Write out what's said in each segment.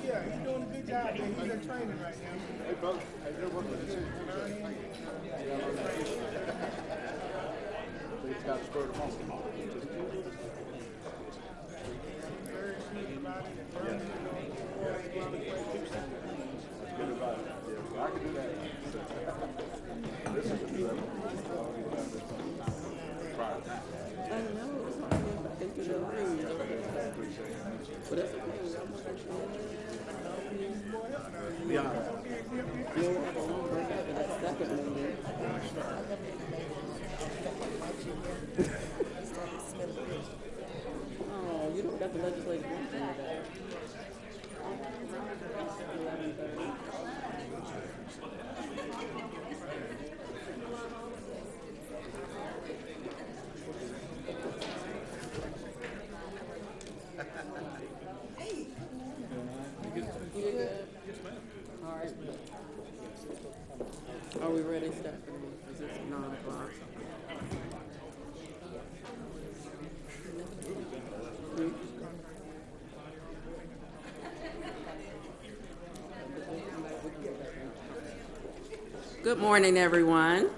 Yeah, he's doing a good job. He's in training right now. Hey, brother. Hey, good work with you. He's got to spur the muscle. Very sweet about it. Yeah. Good about it. Yeah, I can do that. This is a new level. I know. I think it's a ring. But that's okay. Yeah. Oh, you don't got the legislative Are we ready, Stephanie? Is it 9 o'clock? Good morning, everyone.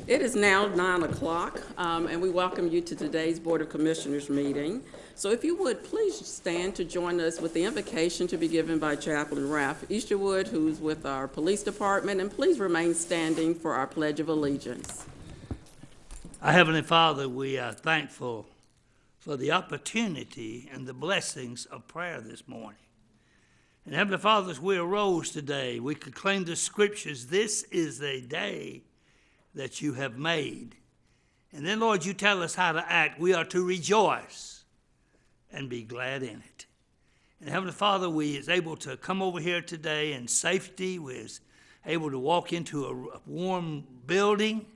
It is now 9 o'clock, and we welcome you to today's Board of Commissioners meeting. So if you would, please stand to join us with the invocation to be given by Chaplain Ralph Easterwood, who's with our police department, and please remain standing for our Pledge of Allegiance. Our Heavenly Father, we are thankful for the opportunity and the blessings of prayer this morning. And Heavenly Father, as we arose today, we could claim the scriptures, this is a day that you have made. And then, Lord, you tell us how to act. We are to rejoice and be glad in it. And Heavenly Father, we is able to come over here today in safety. We is able to walk into a warm building.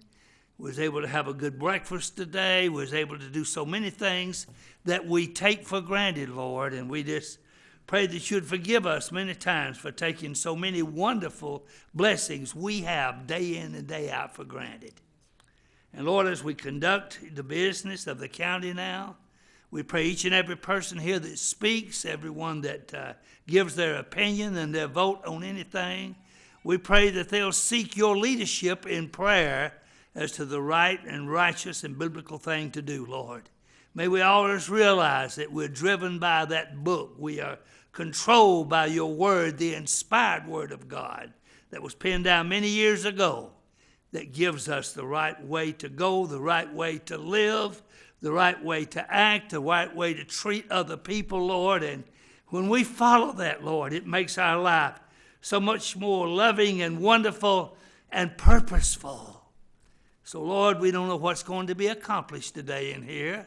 We was able to have a good breakfast today. We was able to do so many things that we take for granted, Lord. And we just pray that you'd forgive us many times for taking so many wonderful blessings we have day in and day out for granted. And Lord, as we conduct the business of the county now, we pray each and every person here that speaks, everyone that gives their opinion and their vote on anything, we pray that they'll seek your leadership in prayer as to the right and righteous and biblical thing to do, Lord. May we always realize that we're driven by that book. We are controlled by your word, the inspired word of God that was penned down many years ago, that gives us the right way to go, the right way to live, the right way to act, the right way to treat other people, Lord. And when we follow that, Lord, it makes our life so much more loving and wonderful and purposeful. So, Lord, we don't know what's going to be accomplished today in here.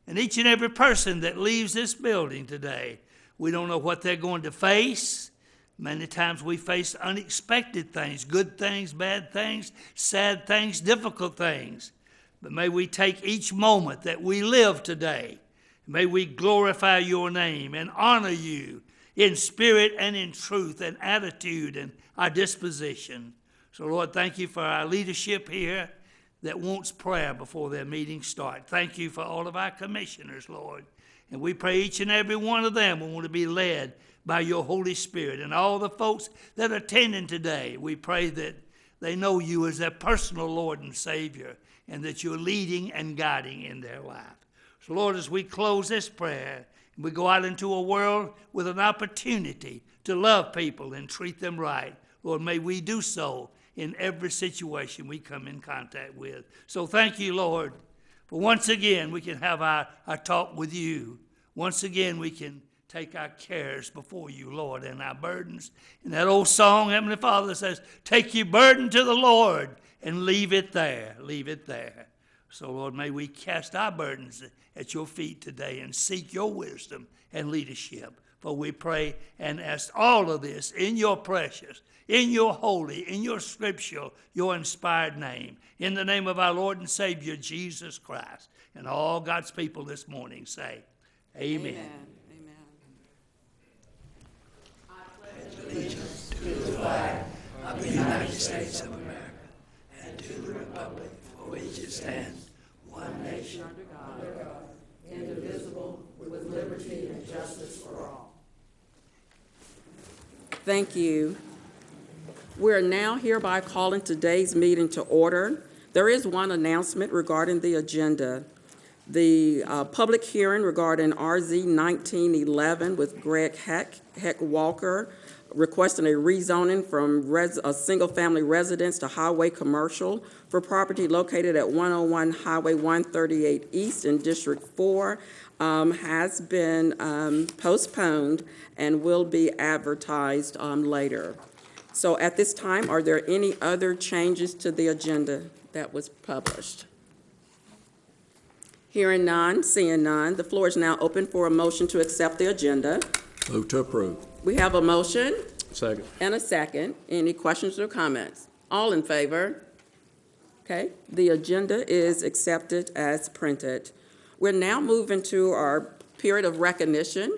And each and every person that leaves this building today, we don't know what they're going to face. Many times we face unexpected things, good things, bad things, sad things, difficult things. But may we take each moment that we live today. May we glorify your name and honor you in spirit and in truth and attitude and our disposition. So, Lord, thank you for our leadership here that wants prayer before their meetings start. Thank you for all of our commissioners, Lord. And we pray each and every one of them will want to be led by your Holy Spirit. And all the folks that are attending today, we pray that they know you as their personal Lord and Savior, and that you're leading and guiding in their life. So, Lord, as we close this prayer, we go out into a world with an opportunity to love people and treat them right. Lord, may we do so in every situation we come in contact with. So thank you, Lord, for once again we can have our talk with you. Once again we can take our cares before you, Lord, and our burdens. And that old song, Heavenly Father, says, take your burden to the Lord and leave it there. Leave it there. So, Lord, may we cast our burdens at your feet today and seek your wisdom and leadership. For we pray and ask all of this in your precious, in your holy, in your scriptural, your inspired name. In the name of our Lord and Savior, Jesus Christ. And all God's people this morning say, amen. Amen. Allegiance to the flag of the United States of America and to the republic for which it stands, one nation Under God, indivisible, with liberty and justice for all. Thank you. We're now hereby calling today's meeting to order. There is one announcement regarding the agenda. The public hearing regarding RZ 1911 with Greg Heck Walker requesting a rezoning from a single-family residence to highway commercial for property located at 101 Highway 138 East in District 4 has been postponed and will be advertised later. So at this time, are there any other changes to the agenda that was published? Hearing none, seeing none, the floor is now open for a motion to accept the agenda. Move to approve. We have a motion Second. and a second. Any questions or comments? All in favor? Okay, the agenda is accepted as printed. We're now moving to our period of recognition.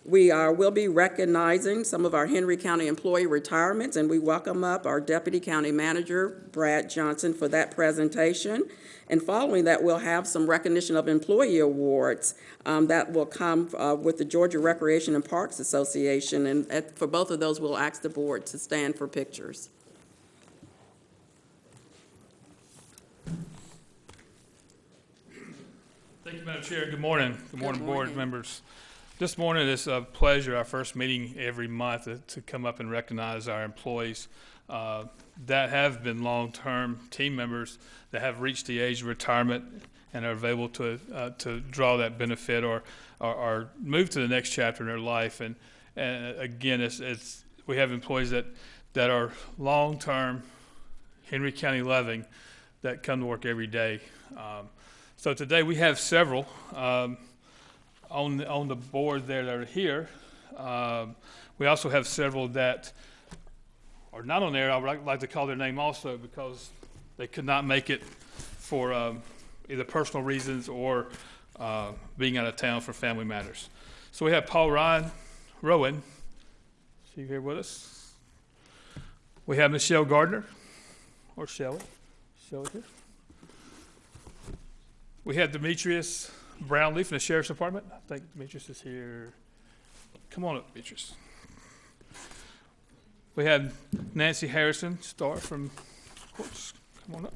We will be recognizing some of our Henry County employee retirements, and we welcome up our Deputy County Manager, Brad Johnson, for that presentation. And following that, we'll have some recognition of employee awards that will come with the Georgia Recreation and Parks Association. And for both of those, we'll ask the board to stand for pictures. Thank you, Madam Chair. Good morning. Good morning, board morning. members. This morning it's a pleasure, our first meeting every month, to come up and recognize our employees that have been long-term team members that have reached the age of retirement and are available to draw that benefit or move to the next chapter in their life. And again, we have employees that are long-term Henry County loving that come to work every day. So today we have several on the board there that are here. We also have several that are not on there. I would like to call their name also because they could not make it for either personal reasons or being out of town for family matters. So we have Paul Ryan Rowan. Is he here with us? We have Michelle Gardner, or Shelley. Shelley here. We have Demetrius Brownlee from the Sheriff's Department. I think Demetrius is here. Come on up, Demetrius. We have Nancy Harrison Starr from Courts. Come on up.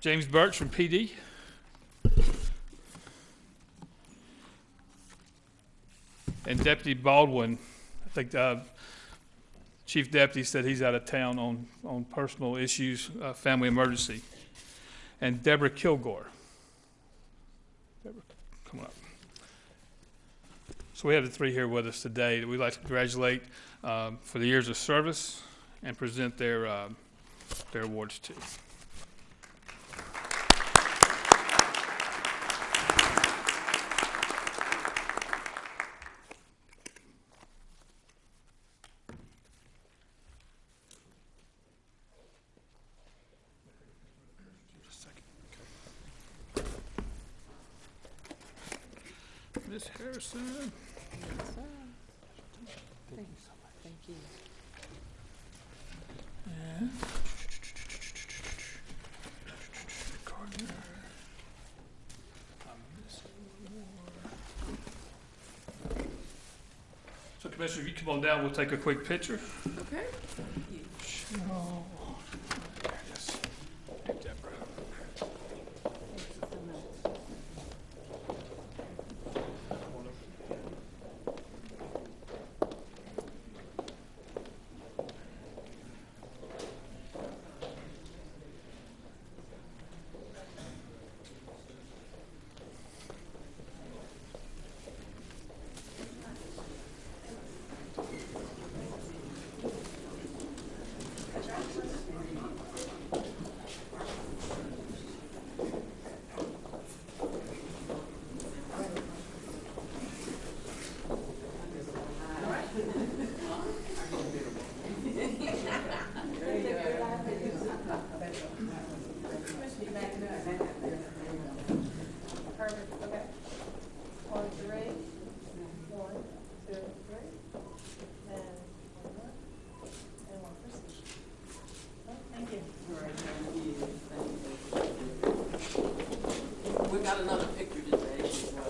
James Birch from PD. And Deputy Baldwin, I think Chief Deputy said he's out of town on personal issues, family emergency. And Deborah Kilgore. Deborah, come on up. So we have the three here with us today that we'd like to congratulate for the years of service and present their awards to. Ms. Harrison. Yes, sir. Thank you so much. Thank you. And Gardner. So, Commissioner, if you come on down, we'll take a quick picture. Okay. There it is. Hey, Deborah. We got another picture today as well.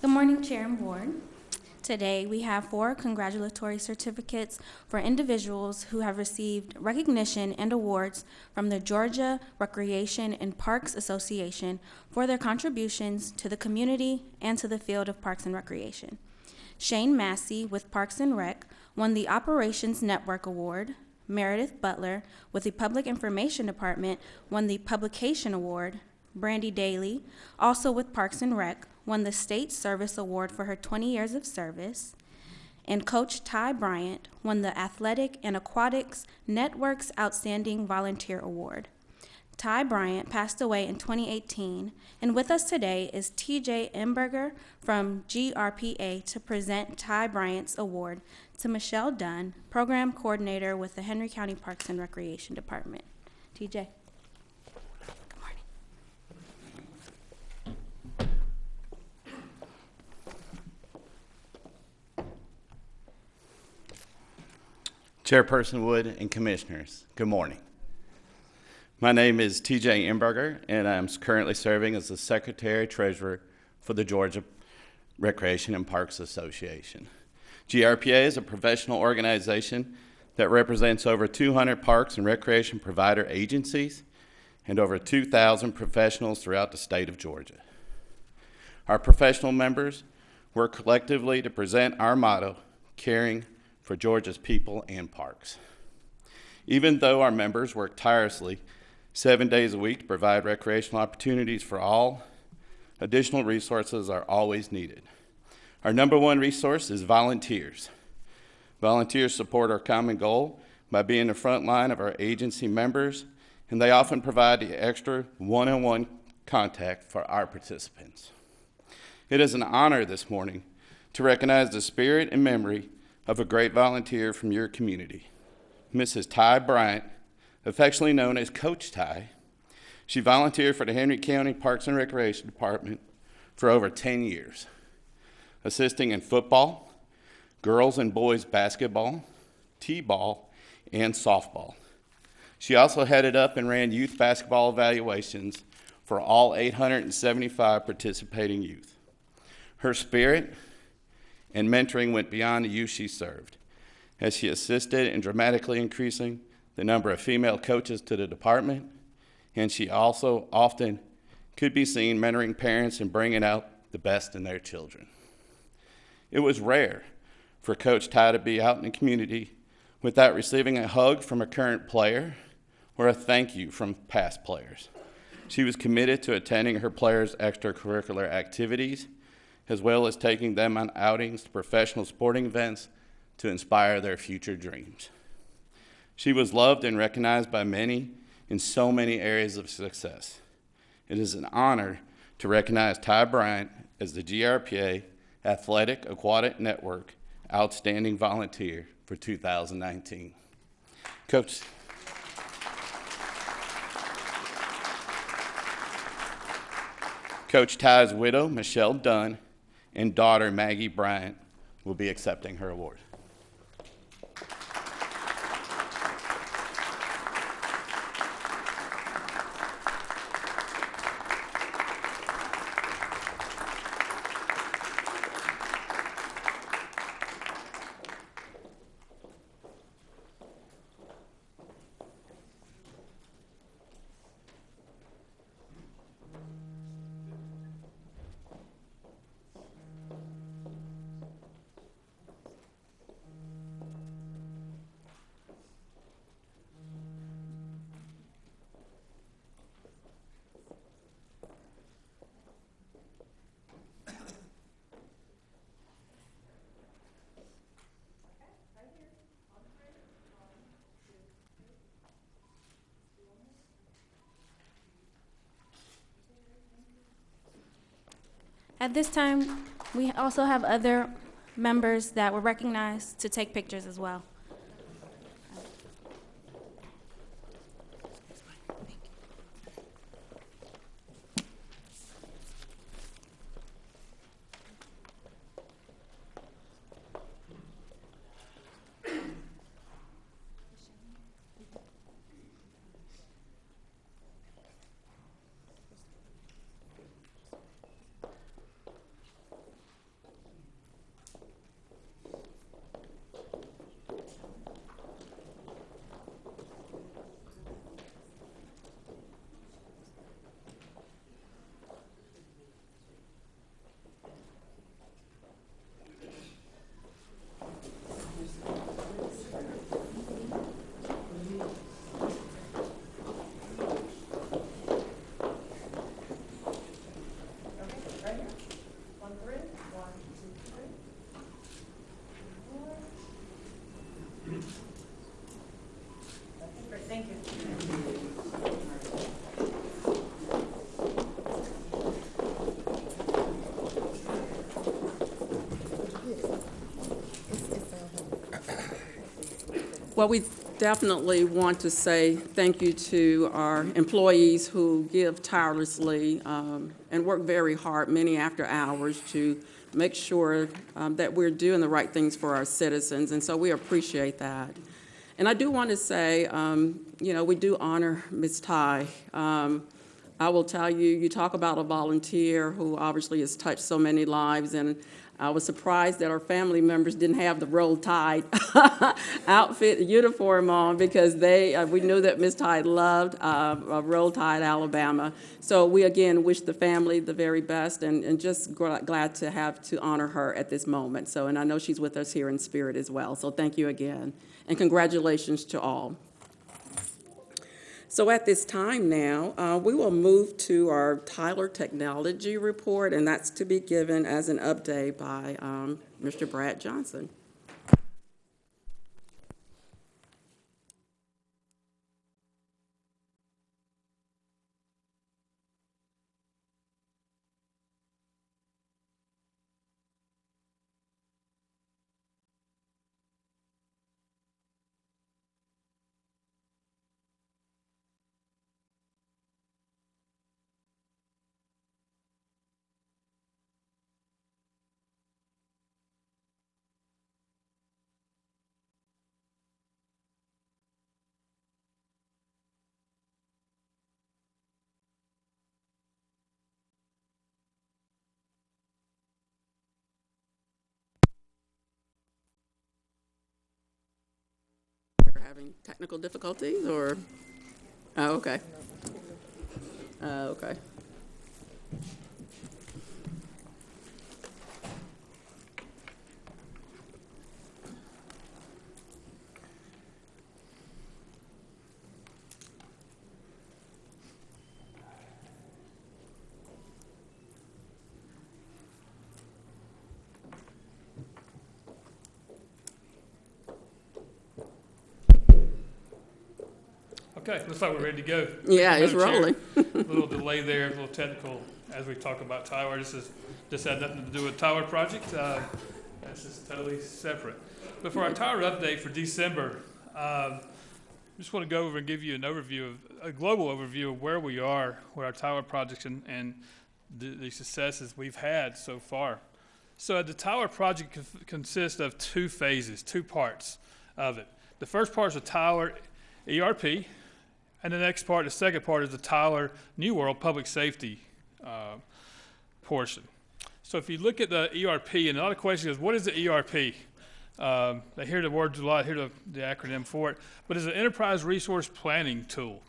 Good morning, Chair and Board. Today, we have 4 congratulatory certificates for individuals who have received recognition and awards from the Georgia Recreation and Parks Association for their contributions to the community and to the field of parks and recreation. Shane Massey with Parks and Rec won the Operations Network Award. Meredith Butler with the Public Information Department won the Publication Award. Brandy Daly, also with Parks and Rec, won the State Service Award for her 20 years of service. And Coach Ty Bryant won the Athletic and Aquatics Network's Outstanding Volunteer Award. Ty Bryant passed away in 2018, and with us today is TJ Emberger from GRPA to present Ty Bryant's award to Michelle Dunn, Program Coordinator with the Henry County Parks and Recreation Department. TJ. Chairperson Wood and Commissioners, good morning. My name is TJ Emberger, and I'm currently serving as the Secretary-Treasurer for the Georgia Recreation and Parks Association. GRPA is a professional organization that represents over 200 parks and recreation provider agencies and over 2,000 professionals throughout the state of Georgia. Our professional members work collectively to present our motto, caring for Georgia's people and parks. Even though our members work tirelessly 7 days a week to provide recreational opportunities for all, additional resources are always needed. Our number one resource is volunteers. Volunteers support our common goal by being the front line of our agency members, and they often provide the extra one-on-one contact for our participants. It is an honor this morning to recognize the spirit and memory of a great volunteer from your community, Mrs. Ty Bryant, affectionately known as Coach Ty. She volunteered for the Henry County Parks and Recreation Department for over 10 years, assisting in football, girls and boys basketball, t-ball, and softball. She also headed up and ran youth basketball evaluations for all 875 participating youth. Her spirit and mentoring went beyond the youth she served, as she assisted in dramatically increasing the number of female coaches to the department, and she also often could be seen mentoring parents and bringing out the best in their children. It was rare for Coach Ty to be out in the community without receiving a hug from a current player or a thank you from past players. She was committed to attending her players' extracurricular activities, as well as taking them on outings to professional sporting events to inspire their future dreams. She was loved and recognized by many in so many areas of success. It is an honor to recognize Ty Bryant as the GRPA Athletic Aquatic Network Outstanding Volunteer for 2019. Coach Ty's widow, Michelle Dunn, and daughter, Maggie Bryant, will be accepting her award. At this time, we also have other members that were recognized to take pictures as well. Well, we definitely want to say thank you to our employees who give tirelessly and work very hard, many after hours, to make sure that we're doing the right things for our citizens, and so we appreciate that. And I do want to say, we do honor Ms. Ty. I will tell you, you talk about a volunteer who obviously has touched so many lives, and I was surprised that our family members didn't have the Roll Tide outfit, uniform on, because we knew that Ms. Tide loved Roll Tide, Alabama. So we again wish the family the very best, and just glad to have to honor her at this moment. So, and I know she's with us here in spirit as well. So thank you again, and congratulations to all. So at this time now, we will move to our Tyler Technology Report, and that's to be given as an update by Mr. Brad Johnson. Having technical difficulties, or? Oh, okay. Okay. Okay, looks like we're ready to go. Yeah, it's rolling. A little delay there, a little technical as we talk about Tyler. This had nothing to do with Tyler project. This is totally separate. But for our Tyler update for December, just want to go over and give you a global overview of where we are with our Tyler project and the successes we've had so far. So the tower project consists of two phases, two parts of it. The first part is the tower ERP, and the next part, the second part, is the tower New World public safety portion. So if you look at the ERP, and a lot of questions is, what is the ERP? They hear the words a lot, hear the acronym for it, but it's an enterprise resource planning tool.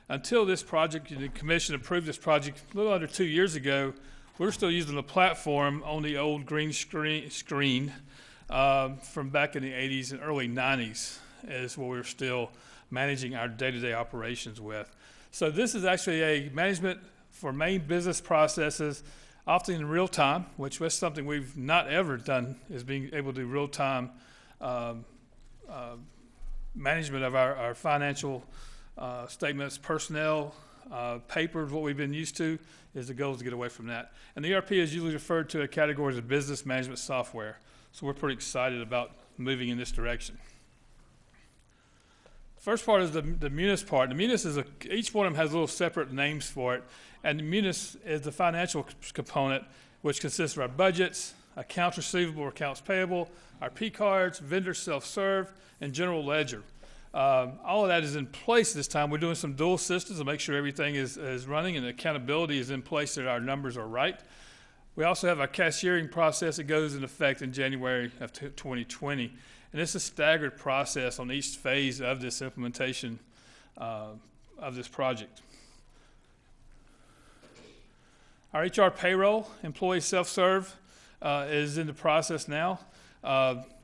Until this project, the commission approved this project a little under 2 years ago, we were still using the platform on the old green screen from back in the 80s and early 90s is what we were still managing our day-to-day operations with. So this is actually a management for main business processes, often in real time, which was something we've not ever done, is being able to do real-time management of our financial statements, personnel, papers. What we've been used to is the goal is to get away from that. And the ERP is usually referred to as categories of business management software. So we're pretty excited about moving in this direction. First part is the Munis part. The Munis is each one of them has little separate names for it. And the Munis is the financial component, which consists of our budgets, accounts receivable or accounts payable, our P-cards, vendor self-serve, and general ledger. All of that is in place this time. We're doing some dual systems to make sure everything is running and the accountability is in place that our numbers are right. We also have our cashiering process that goes into effect in January of 2020. And it's a staggered process on each phase of this implementation of this project. Our HR payroll, employee self-serve, is in the process now.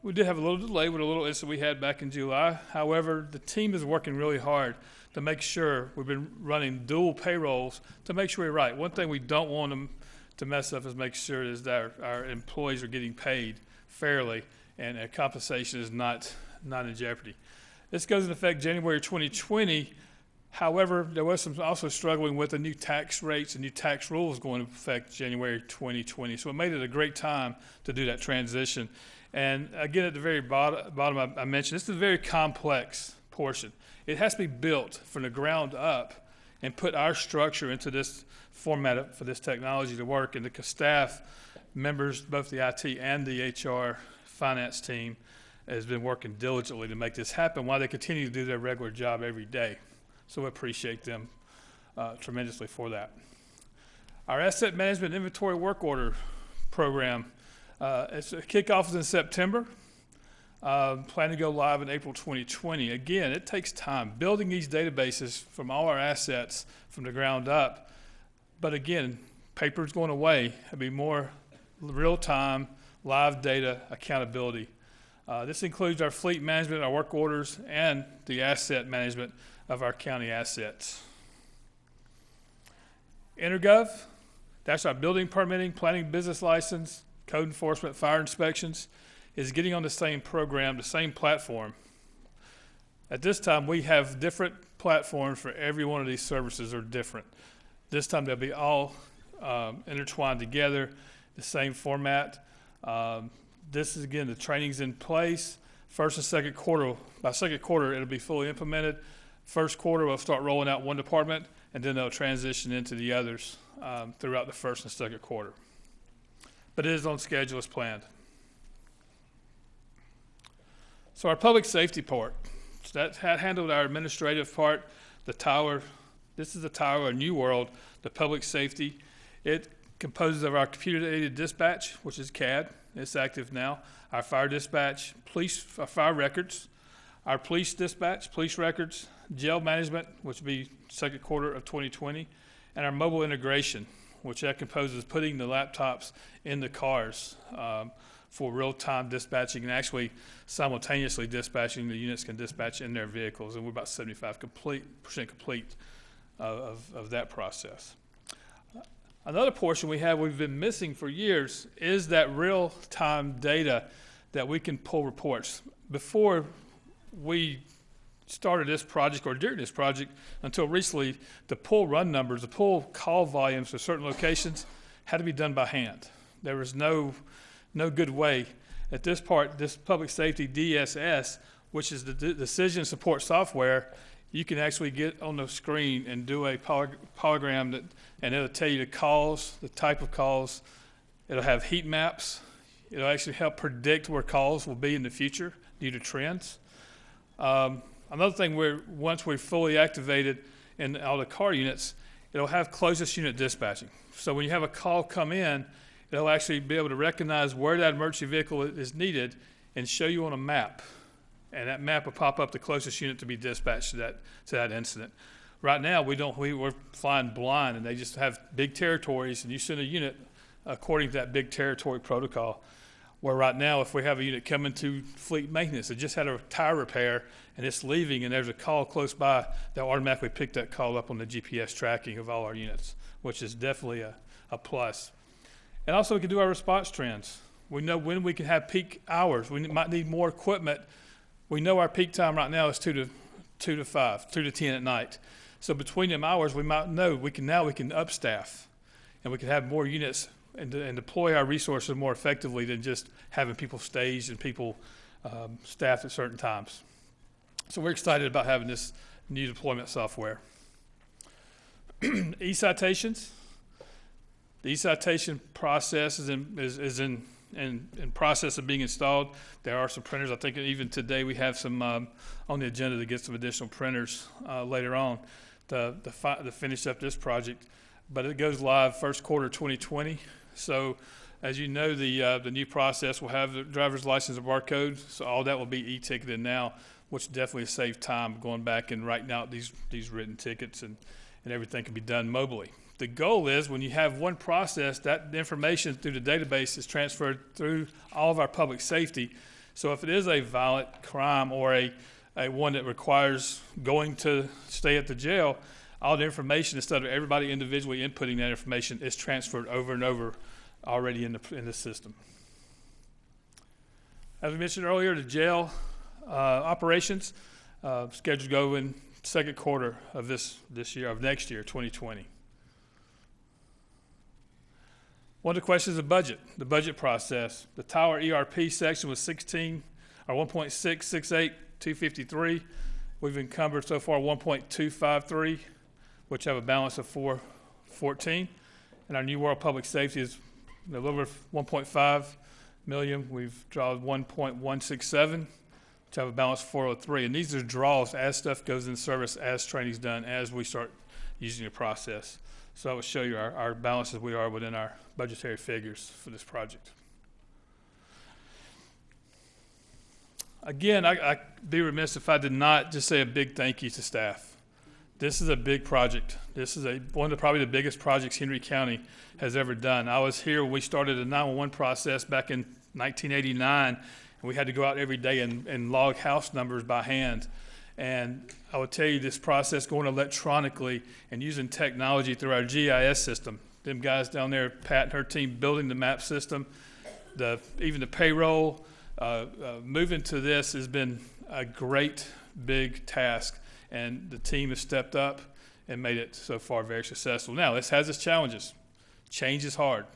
We did have a little delay with a little incident we had back in July. However, the team is working really hard to make sure we've been running dual payrolls to make sure we're right. One thing we don't want them to mess up is make sure is that our employees are getting paid fairly and compensation is not in jeopardy. This goes into effect January 2020. However, there was some also struggling with the new tax rates and new tax rules going into effect January 2020. So it made it a great time to do that transition. And again, at the very bottom I mentioned, this is a very complex portion. It has to be built from the ground up and put our structure into this format for this technology to work. And the staff members, both the IT and the HR finance team, has been working diligently to make this happen while they continue to do their regular job every day. So we appreciate them tremendously for that. Our asset management inventory work order program, it's a kickoff is in September. Plan to go live in April 2020. Again, it takes time building these databases from all our assets from the ground up. But again, paper is going away. It'll be more real-time, live data accountability. This includes our fleet management, our work orders, and the asset management of our county assets. Intergov, that's our building permitting, planning business license, code enforcement, fire inspections, is getting on the same program, the same platform. At this time, we have different platforms for every one of these services are different. This time, they'll be all intertwined together, the same format. This is, again, the training's in place. First and second quarter, by second quarter, it'll be fully implemented. First quarter, we'll start rolling out one department, and then they'll transition into the others throughout the first and second quarter. But it is on schedule as planned. So our public safety part, so that handled our administrative part, the tower. This is the tower, a New World, the public safety. It composes of our computer-aided dispatch, which is CAD. It's active now. Our fire dispatch, police fire records, our police dispatch, police records, jail management, which will be second quarter of 2020, and our mobile integration, which that composes putting the laptops in the cars for real-time dispatching and actually simultaneously dispatching. The units can dispatch in their vehicles, and we're about 75% complete of that process. Another portion we've been missing for years is that real-time data that we can pull reports. Before we started this project or during this project until recently, the pull run numbers, the pull call volumes for certain locations had to be done by hand. There was no good way. At this part, this Public Safety Dss, which is the decision support software, you can actually get on the screen and do a polygram and it'll tell you the calls, the type of calls. It'll have heat maps. It'll actually help predict where calls will be in the future due to trends. Another thing, once we're fully activated in all the car units, it'll have closest unit dispatching. So when you have a call come in, it'll actually be able to recognize where that emergency vehicle is needed and show you on a map. And that map will pop up the closest unit to be dispatched to that incident. Right now, we're flying blind, and they just have big territories, and you send a unit according to that big territory protocol. Where right now, if we have a unit coming to fleet maintenance, it just had a tire repair, and it's leaving, and there's a call close by, they'll automatically pick that call up on the GPS tracking of all our units, which is definitely a plus. And also, we can do our response trends. We know when we can have peak hours. We might need more equipment. We know our peak time right now is 2 to 5, 2 to 10 at night. So between them hours, we might know we can upstaff, and we can have more units and deploy our resources more effectively than just having people staged and people staffed at certain times. So we're excited about having this new deployment software. E-citations. The e-citation process is in process of being installed. There are some printers. I think even today we have some on the agenda to get some additional printers later on to finish up this project. But it goes live first quarter 2020. So as you know, the new process will have the driver's license and barcode. So all that will be e-ticketed now, which definitely saves time going back and writing out these written tickets, and everything can be done mobily. The goal is when you have one process, that information through the database is transferred through all of our public safety. So if it is a violent crime or a one that requires going to stay at the jail, all the information, instead of everybody individually inputting that information, is transferred over and over already in the system. As we mentioned earlier, the jail operations scheduled to go in second quarter of this year, of next year, 2020. One of the questions is the budget process. The Tower ERP section was 1.668253. We've encumbered so far 1.253, which have a balance of 414. And our New World Public Safety is a little over 1.5 million. We've drawn 1.167, which have a balance of 403. And these are draws as stuff goes in service, as training's done, as we start using the process. So I will show you our balances we are within our budgetary figures for this project. Again, I'd be remiss if I did not just say a big thank you to staff. This is a big project. This is one of probably the biggest projects Henry County has ever done. I was here when we started the 911 process back in 1989, and we had to go out every day and log house numbers by hand. And I would tell you, this process going electronically and using technology through our GIS system, them guys down there, Pat and her team, building the map system, even the payroll, moving to this has been a great big task, and the team has stepped up and made it so far very successful. Now, this has its challenges. Change is hard.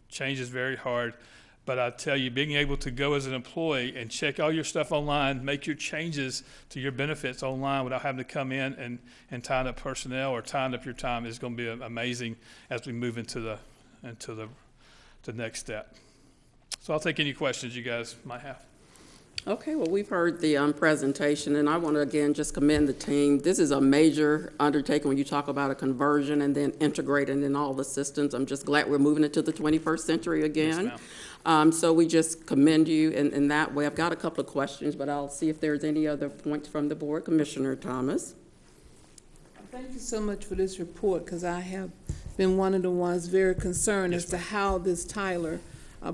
Change is very hard. But I tell you, being able to go as an employee and check all your stuff online, make your changes to your benefits online without having to come in and tying up personnel or tying up your time is going to be amazing as we move into the next step. So I'll take any questions you guys might have. Okay, well, we've heard the presentation, and I want to again just commend the team. This is a major undertaking when you talk about a conversion and then integrating in all the systems. I'm just glad we're moving into the 21st century again. Yes, so we just commend you in that way. I've got a couple of questions, but I'll see if there's any other points from the board. Commissioner Thomas. Thank you so much for this report, because I have been one of the ones very concerned as to how this Tyler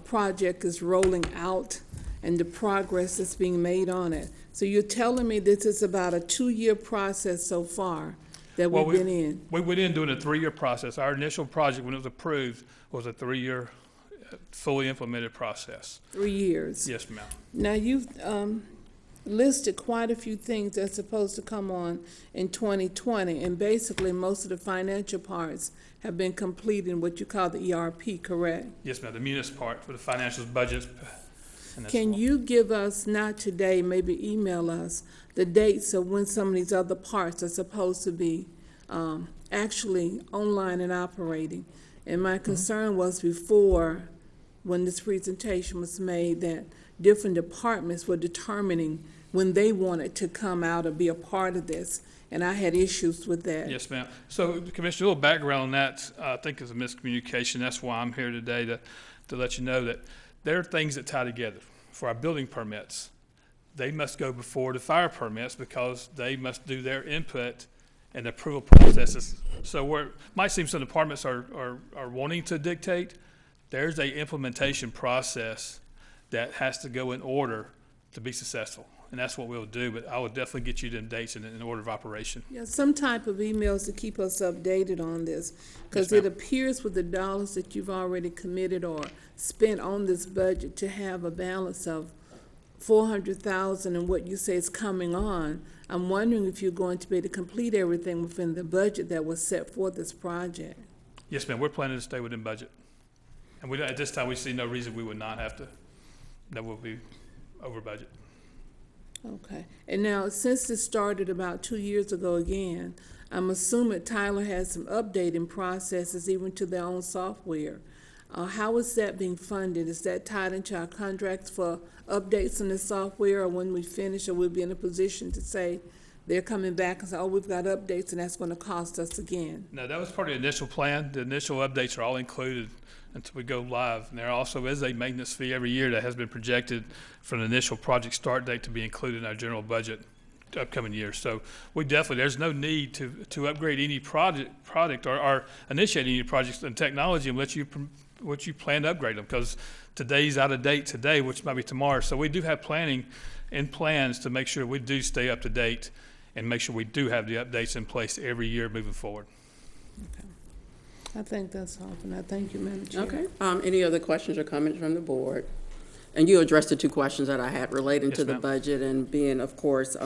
project is rolling out and the progress that's being made on it. So you're telling me this is about a 2-year process so far that we've been in? We went in doing a 3-year process. Our initial project, when it was approved, was a 3-year fully implemented process. 3 years? Yes, ma'am. Now, you've listed quite a few things that's supposed to come on in 2020, and basically most of the financial parts have been completed in what you call the ERP, correct? Yes, ma'am. The munis part for the financials, budgets. Can you give us, not today, maybe email us, the dates of when some of these other parts are supposed to be actually online and operating? And my concern was before when this presentation was made, that different departments were determining when they wanted to come out or be a part of this, and I had issues with that. Yes, ma'am. So, Commissioner, a little background on that, I think is a miscommunication. That's why I'm here today, to let you know that there are things that tie together. For our building permits, they must go before the fire permits because they must do their input and approval processes. So where it might seem some departments are wanting to dictate, there's a implementation process that has to go in order to be successful. And that's what we'll do, but I will definitely get you them dates in order of operation. Yeah, some type of emails to keep us updated on this, because Yes, it appears with the dollars that you've already committed or spent on this budget to have a balance of 400,000 and what you say is coming on. I'm wondering if you're going to be able to complete everything within the budget that was set for this project. Yes, ma'am. We're planning to stay within budget. And we, at this time, we see no reason we would not have to, that will be over budget. Okay. And now, since this started about 2 years ago again, I'm assuming Tyler has some updating processes even to their own software. How is that being funded? Is that tied into our contracts for updates in the software, or when we finish, or we'll be in a position to say they're coming back and say, oh, we've got updates and that's going to cost us again? No, that was part of the initial plan. The initial updates are all included until we go live. And there also is a maintenance fee every year that has been projected for an initial project start date to be included in our general budget upcoming years. So we definitely, there's no need to upgrade any product or initiate any projects in technology unless you plan to upgrade them, because today's out of date today, which might be tomorrow. So we do have planning and plans to make sure we do stay up to date and make sure we do have the updates in place every year moving forward. Okay. I think that's all, and I thank you, Madam Chair. Okay. Any other questions or comments from the board? And you addressed the two questions that I had relating Yes, to the ma'am. budget and being, of course,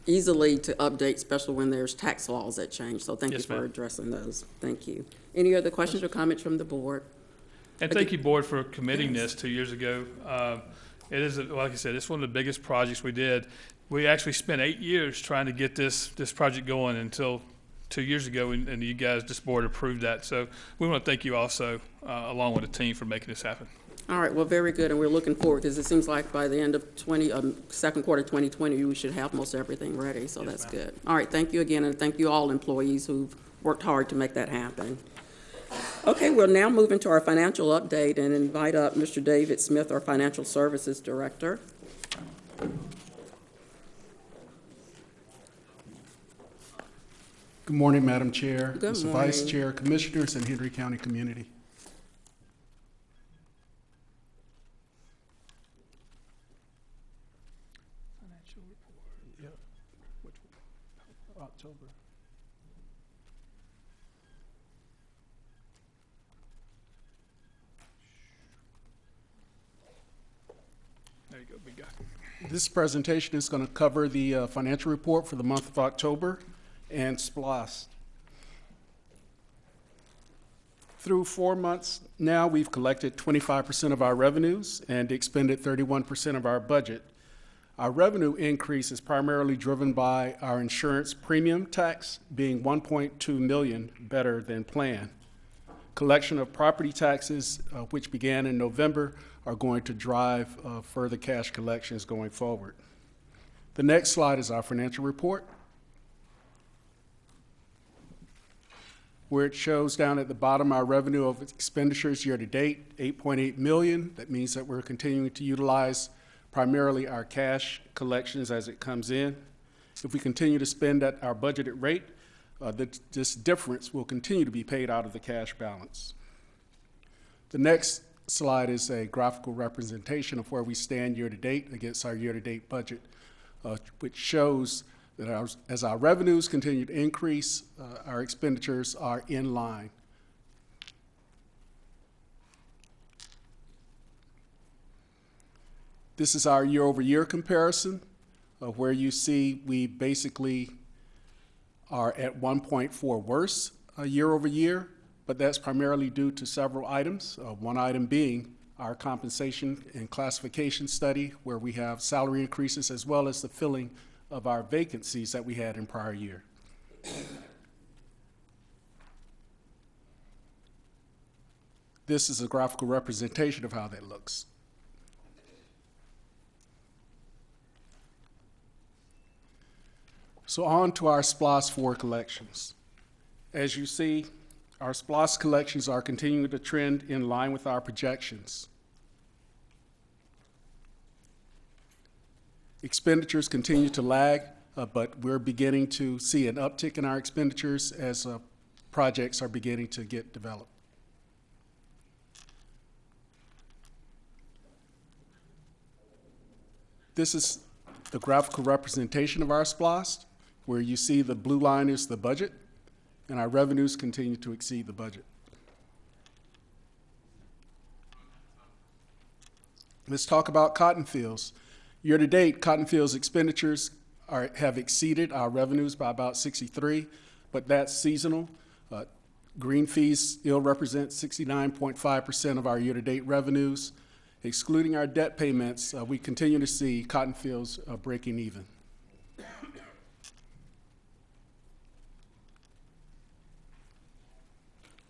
easily to update, especially when there's tax laws that change. So thank you Yes, for ma'am. addressing those. Thank you. Any other questions or comments from the board? And thank you, board, for committing this 2 years ago. It is, like I said, it's one of the biggest projects we did. We actually spent 8 years trying to get this project going until 2 years ago, and you guys, this board, approved that. So we want to thank you also, along with the team, for making this happen. All right, well, very good, and we're looking forward, because it seems like by the end of second quarter 2020, we should have most everything ready, so Yes, that's ma'am. good. All right, thank you again, and thank you all employees who've worked hard to make that happen. Okay, we'll now move into our financial update and invite up Mr. David Smith, our Financial Services Director. Good morning, Madam Chair, Good Mr. Vice morning. Chair, Commissioners, and Henry County community. Financial report. Yep. October. There you go, big guy. This presentation is going to cover the financial report for the month of October and SPLOST. Through 4 months now, we've collected 25% of our revenues and expended 31% of our budget. Our revenue increase is primarily driven by our insurance premium tax being $1.2 million better than planned. Collection of property taxes, which began in November, are going to drive further cash collections going forward. The next slide is our financial report, where it shows down at the bottom our revenue of expenditures year to date, $8.8 million. That means that we're continuing to utilize primarily our cash collections as it comes in. If we continue to spend at our budgeted rate, this difference will continue to be paid out of the cash balance. The next slide is a graphical representation of where we stand year to date against our year to date budget, which shows that as our revenues continue to increase, our expenditures are in line. This is our year-over-year comparison, where you see we basically are at 1.4 worse year over year, but that's primarily due to several items. One item being our compensation and classification study, where we have salary increases as well as the filling of our vacancies that we had in prior year. This is a graphical representation of how that looks. So on to our SPLOS 4 collections. As you see, our SPLOS collections are continuing to trend in line with our projections. Expenditures continue to lag, but we're beginning to see an uptick in our expenditures as projects are beginning to get developed. This is the graphical representation of our SPLOS, where you see the blue line is the budget, and our revenues continue to exceed the budget. Let's talk about cotton fields. Year to date, cotton fields expenditures have exceeded our revenues by about 63, but that's seasonal. Green fees still represent 69.5% of our year to date revenues. Excluding our debt payments, we continue to see cotton fields breaking even.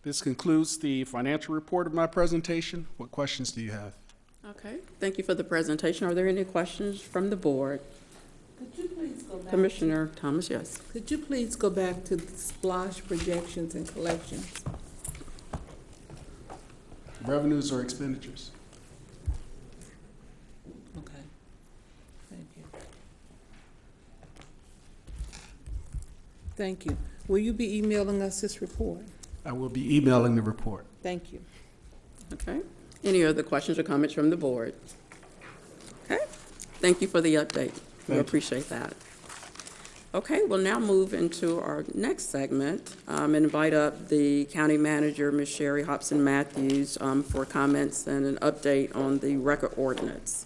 This concludes the financial report of my presentation. What questions do you have? Okay, thank you for the presentation. Are there any questions from the board? Could you please go back? Commissioner Thomas, yes. Could you please go back to the SPLOS projections and collections? Revenues or expenditures? Okay, thank you. Thank you. Will you be emailing us this report? I will be emailing the report. Thank you. Okay. Any other questions or comments from the board? Okay. Thank you for the update. We appreciate that. Okay, we'll now move into our next segment and invite up the county manager, Ms. Sherry Hobson Matthews, for comments and an update on the record ordinance.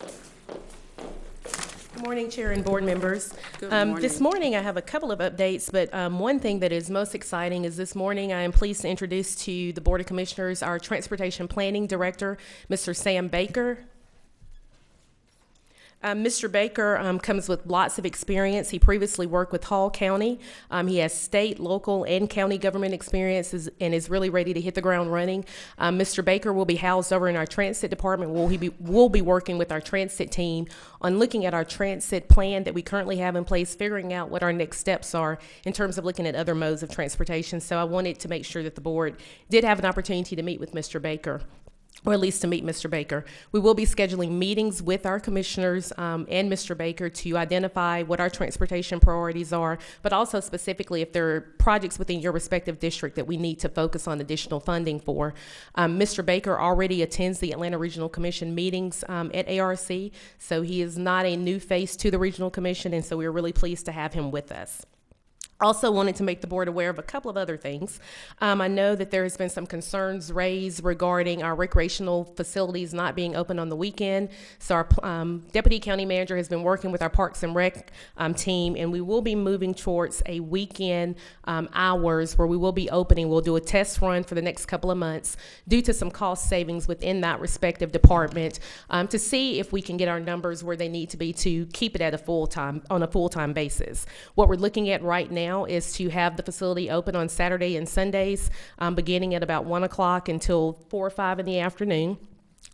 Good morning, Chair and board members. Good morning. This morning I have a couple of updates, but one thing that is most exciting is this morning I am pleased to introduce to the Board of Commissioners our Transportation Planning Director, Mr. Sam Baker. Mr. Baker comes with lots of experience. He previously worked with Hall County. He has state, local, and county government experiences and is really ready to hit the ground running. Mr. Baker will be housed over in our transit department. We'll be working with our transit team on looking at our transit plan that we currently have in place, figuring out what our next steps are in terms of looking at other modes of transportation. So I wanted to make sure that the board did have an opportunity to meet with Mr. Baker, or at least to meet Mr. Baker. We will be scheduling meetings with our commissioners and Mr. Baker to identify what our transportation priorities are, but also specifically if there are projects within your respective district that we need to focus on additional funding for. Mr. Baker already attends the Atlanta Regional Commission meetings at ARC, so he is not a new face to the Regional Commission, and so we're really pleased to have him with us. Also wanted to make the board aware of a couple of other things. I know that there has been some concerns raised regarding our recreational facilities not being open on the weekend. So our deputy county manager has been working with our Parks and Rec team, and we will be moving towards a weekend hours where we will be opening. We'll do a test run for the next couple of months due to some cost savings within that respective department to see if we can get our numbers where they need to be to keep it at on a full-time basis. What we're looking at right now is to have the facility open on Saturday and Sundays, beginning at about 1 o'clock until 4 or 5 in the afternoon.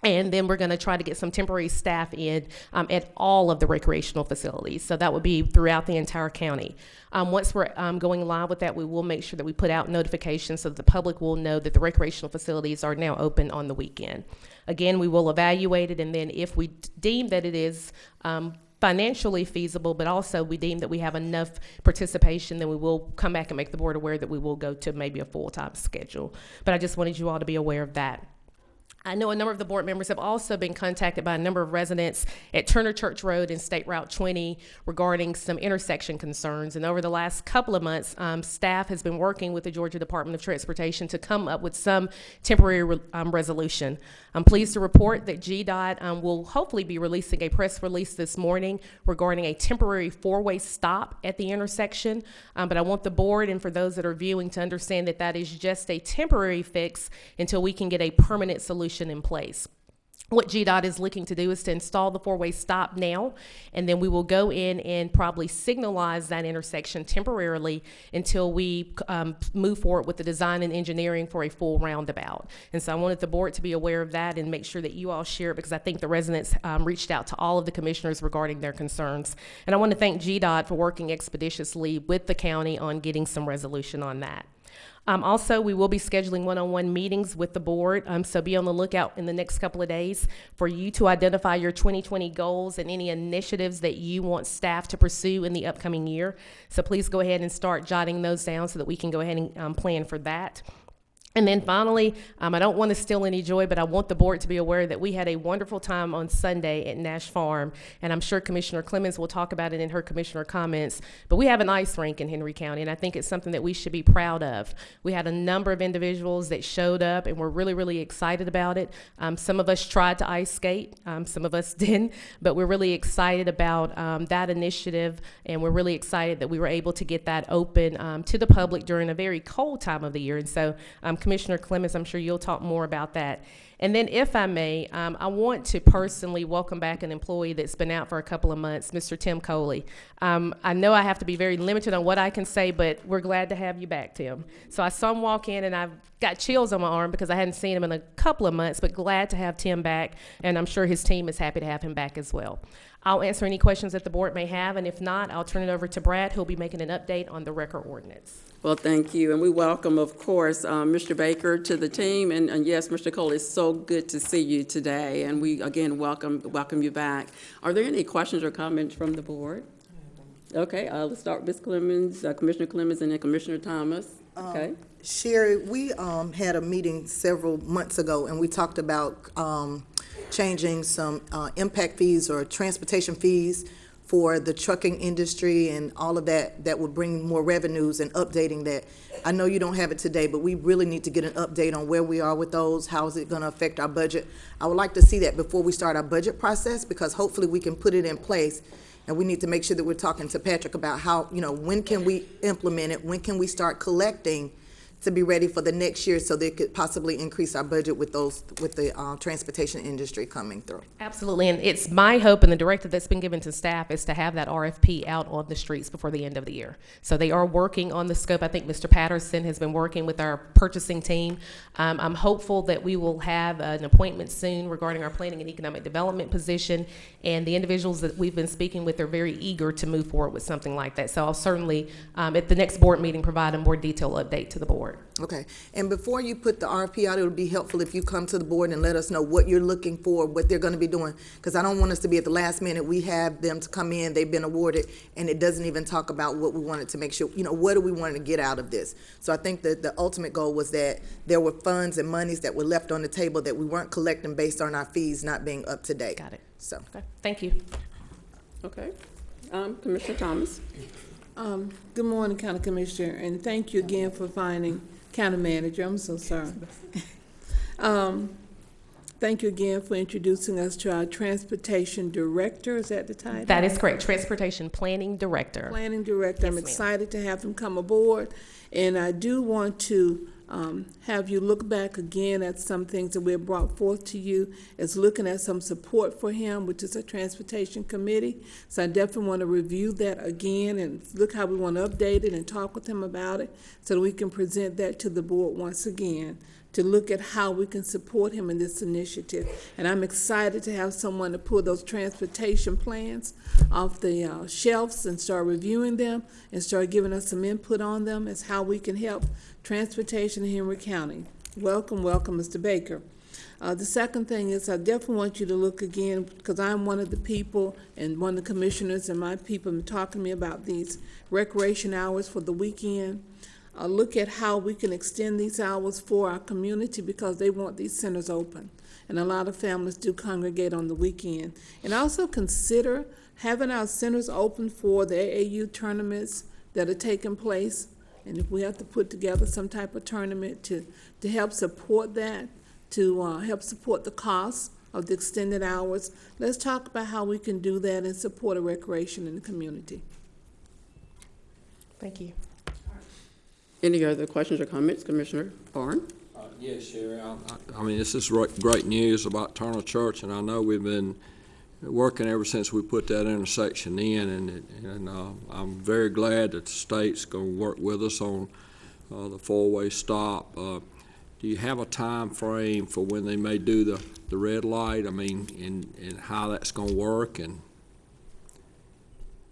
And then we're going to try to get some temporary staff in at all of the recreational facilities. So that would be throughout the entire county. Once we're going live with that, we will make sure that we put out notifications so that the public will know that the recreational facilities are now open on the weekend. Again, we will evaluate it, and then if we deem that it is financially feasible, but also we deem that we have enough participation, then we will come back and make the board aware that we will go to maybe a full-time schedule. But I just wanted you all to be aware of that. I know a number of the board members have also been contacted by a number of residents at Turner Church Road and State Route 20 regarding some intersection concerns. And over the last couple of months, staff has been working with the Georgia Department of Transportation to come up with some temporary resolution. I'm pleased to report that GDOT will hopefully be releasing a press release this morning regarding a temporary four-way stop at the intersection. But I want the board and for those that are viewing to understand that that is just a temporary fix until we can get a permanent solution in place. What GDOT is looking to do is to install the four-way stop now, and then we will go in and probably signalize that intersection temporarily until we move forward with the design and engineering for a full roundabout. And so I wanted the board to be aware of that and make sure that you all share it, because I think the residents reached out to all of the commissioners regarding their concerns. And I want to thank GDOT for working expeditiously with the county on getting some resolution on that. Also, we will be scheduling one-on-one meetings with the board, so be on the lookout in the next couple of days for you to identify your 2020 goals and any initiatives that you want staff to pursue in the upcoming year. So please go ahead and start jotting those down so that we can go ahead and plan for that. And then finally, I don't want to steal any joy, but I want the board to be aware that we had a wonderful time on Sunday at Nash Farm, and I'm sure Commissioner Clemens will talk about it in her commissioner comments, but we have an ice rink in Henry County, and I think it's something that we should be proud of. We had a number of individuals that showed up, and we're really, really excited about it. Some of us tried to ice skate, some of us didn't, but we're really excited about that initiative, and we're really excited that we were able to get that open to the public during a very cold time of the year. And so Commissioner Clemens, I'm sure you'll talk more about that. And then if I may, I want to personally welcome back an employee that's been out for a couple of months, Mr. Tim Coley. I know I have to be very limited on what I can say, but we're glad to have you back, Tim. So I saw him walk in, and I've got chills on my arm because I hadn't seen him in a couple of months, but glad to have Tim back, and I'm sure his team is happy to have him back as well. I'll answer any questions that the board may have, and if not, I'll turn it over to Brad, who'll be making an update on the record ordinance. Well, thank you, and we welcome, of course, Mr. Baker to the team, and yes, Mr. Cole, it's so good to see you today, and we again welcome you back. Are there any questions or comments from the board? Okay, let's start with Ms. Clemens, Commissioner Clemens, and then Commissioner Thomas. Okay. Sherry, we had a meeting several months ago, and we talked about changing some impact fees or transportation fees for the trucking industry and all of that would bring more revenues, and updating that. I know you don't have it today, but we really need to get an update on where we are with those. How is it going to affect our budget? I would like to see that before we start our budget process, because hopefully we can put it in place. And we need to make sure that we're talking to Patrick about how, when can we implement it? When can we start collecting to be ready for the next year, so they could possibly increase our budget with the transportation industry coming through? Absolutely, and it's my hope, and the directive that's been given to staff is to have that RFP out on the streets before the end of the year. So they are working on the scope. I think Mr. Patterson has been working with our purchasing team. I'm hopeful that we will have an appointment soon regarding our planning and economic development position, and the individuals that we've been speaking with are very eager to move forward with something like that. So I'll certainly, at the next board meeting, provide a more detailed update to the board. Okay, and before you put the RFP out, it would be helpful if you come to the board and let us know what you're looking for, what they're going to be doing, because I don't want us to be at the last minute. We have them to come in, they've been awarded, and it doesn't even talk about what we wanted to make sure, what do we want to get out of this. So I think that the ultimate goal was that there were funds and monies that were left on the table that we weren't collecting based on our fees not being up to date. Got it. So. Okay. Thank you. Okay. Commissioner Thomas. Good morning, County Commissioner, and thank you again for finding County Manager. I'm so sorry. Thank you again for introducing us to our Transportation Director. Is that the title? That is correct. Transportation Planning Director. Planning Director. I'm excited to have him come aboard, and I do want to have you look back again at some things that we have brought forth to you, as looking at some support for him, which is a transportation committee. So I definitely want to review that again and look how we want to update it and talk with him about it, so that we can present that to the board once again, to look at how we can support him in this initiative. And I'm excited to have someone to pull those transportation plans off the shelves and start reviewing them and start giving us some input on them as how we can help transportation in Henry County. Welcome, welcome, Mr. Baker. The second thing is, I definitely want you to look again, because I'm one of the people and one of the commissioners and my people have been talking to me about these recreation hours for the weekend. Look at how we can extend these hours for our community, because they want these centers open. And a lot of families do congregate on the weekend. And also consider having our centers open for the AAU tournaments that are taking place. And if we have to put together some type of tournament to help support that, to help support the cost of the extended hours, let's talk about how we can do that and support a recreation in the community. Thank you. Any other questions or comments, Commissioner Barnes? Yes, Sherry. I mean, this is great news about Turner Church, and I know we've been working ever since we put that intersection in, and I'm very glad that the state's going to work with us on the four-way stop. Do you have a time frame for when they may do the red light? I mean, and how that's going to work? And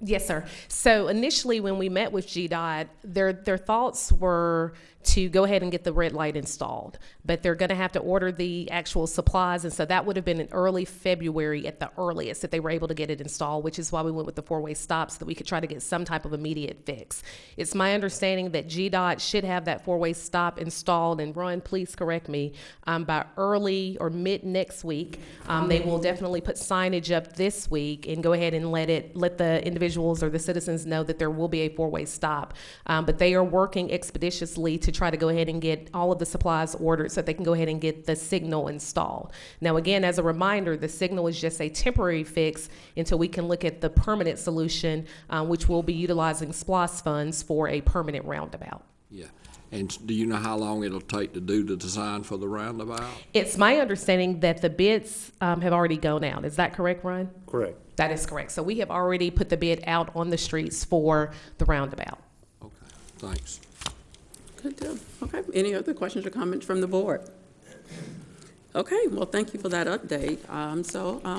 Yes, sir. So initially, when we met with GDOT, their thoughts were to go ahead and get the red light installed, but they're going to have to order the actual supplies, and so that would have been in early February at the earliest that they were able to get it installed, which is why we went with the four-way stop so that we could try to get some type of immediate fix. It's my understanding that GDOT should have that four-way stop installed, and Ron, please correct me, by early or mid next week. They will definitely put signage up this week and go ahead and let the individuals or the citizens know that there will be a four-way stop. But they are working expeditiously to try to go ahead and get all of the supplies ordered so that they can go ahead and get the signal installed. Now, again, as a reminder, the signal is just a temporary fix until we can look at the permanent solution, which will be utilizing SPLOST funds for a permanent roundabout. yeah. And do you know how long it'll take to do the design for the roundabout? It's my understanding that the bids have already gone out. Is that correct, Ryan? Correct. That is correct. So we have already put the bid out on the streets for the roundabout. Okay, thanks. Good deal. Okay, any other questions or comments from the board? Okay, well, thank you for that update.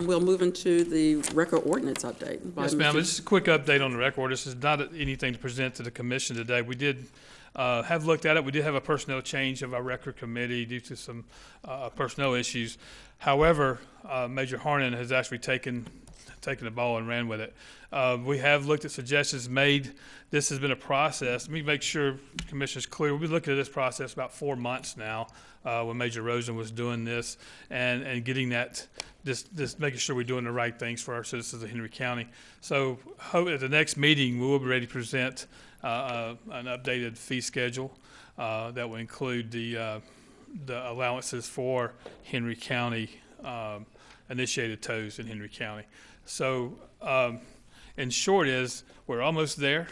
We'll move into the record ordinance update. Yes, ma'am. Just a quick update on the record. This is not anything to present to the commission today. We did have looked at it. We did have a personnel change of our record committee due to some personnel issues. However, Major Harnan has actually taken the ball and ran with it. We have looked at suggestions made. This has been a process. Let me make sure the commission's clear. We've been looking at this process about 4 months now when Major Rosen was doing this and getting that, this making sure we're doing the right things for our citizens of Henry County. So at the next meeting, we will be ready to present an updated fee schedule that will include the allowances for Henry County initiated tows in Henry County. So in short is we're almost there.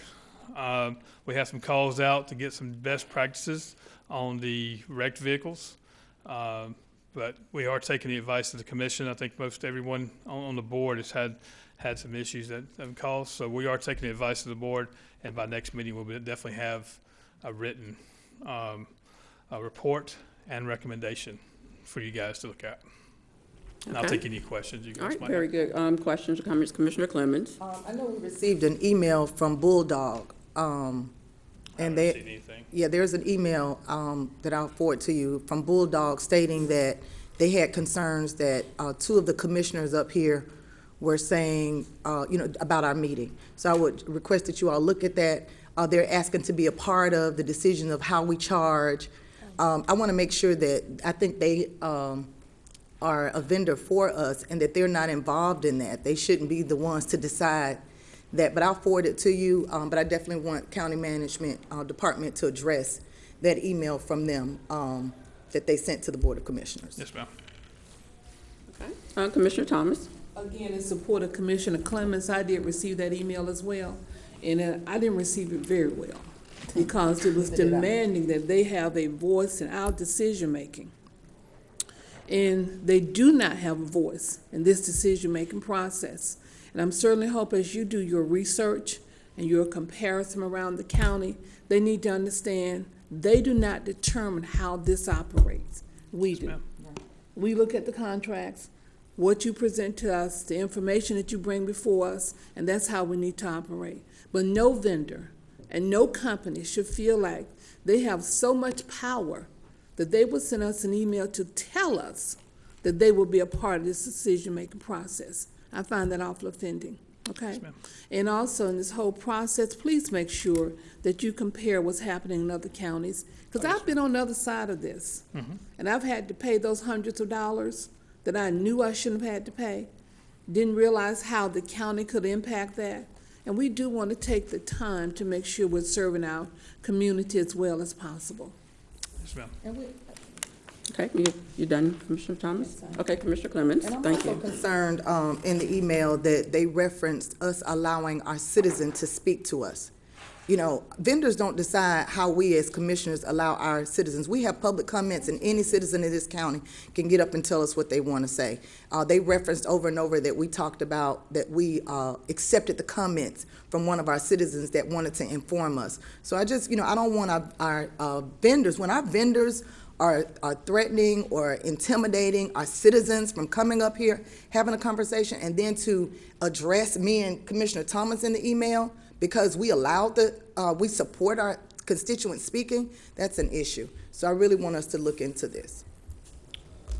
We have some calls out to get some best practices on the wrecked vehicles, but we are taking the advice of the commission. I think most everyone on the board has had some issues that have caused, so we are taking the advice of the board, and by next meeting we'll definitely have a written a report and recommendation for you guys to look at. And I'll take any questions you guys All right, might very have. good. Questions or comments, Commissioner Clemens? I know we received an email from Bulldog, and haven't seen anything. yeah, there's an email that I'll forward to you from Bulldog stating that they had concerns that 2 of the commissioners up here were saying, about our meeting. So I would request that you all look at that. They're asking to be a part of the decision of how we charge. I want to make sure that I think they are a vendor for us and that they're not involved in that. They shouldn't be the ones to decide that, but I'll forward it to you. But I definitely want County Management Department to address that email from them that they sent to the Board of Commissioners. Yes, ma'am. Okay. Commissioner Thomas? Again, in support of Commissioner Clemens, I did receive that email as well, and I didn't receive it very well because it was demanding that they have a voice in our decision-making. And they do not have a voice in this decision-making process. And I'm certainly hoping as you do your research and your comparison around the county, they need to understand they do not determine how this operates. We do. We look at the contracts, what you present to us, the information that you bring before us, and that's how we need to operate. But no vendor and no company should feel like they have so much power that they will send us an email to tell us that they will be a part of this decision-making process. I find that awful offending, okay? Yes, and also in this whole process, please make sure that you compare what's happening in other counties, because I've been on the other side of this, and I've had to pay those hundreds of dollars that I knew I shouldn't have had to pay, didn't realize how the county could impact that, and we do want to take the time to make sure we're serving our community as well as possible. Yes, ma'am. Okay, you done, Commissioner Thomas? Okay, Commissioner Clemens, And I'm thank also you. concerned in the email that they referenced us allowing our citizen to speak to us. You know, vendors don't decide how we as commissioners allow our citizens. We have public comments, and any citizen in this county can get up and tell us what they want to say. They referenced over and over that we talked about that we accepted the comments from one of our citizens that wanted to inform us. So I just, I don't want our vendors, when our vendors are threatening or intimidating our citizens from coming up here, having a conversation, and then to address me and Commissioner Thomas in the email, because we allowed we support our constituents speaking, that's an issue. So I really want us to look into this.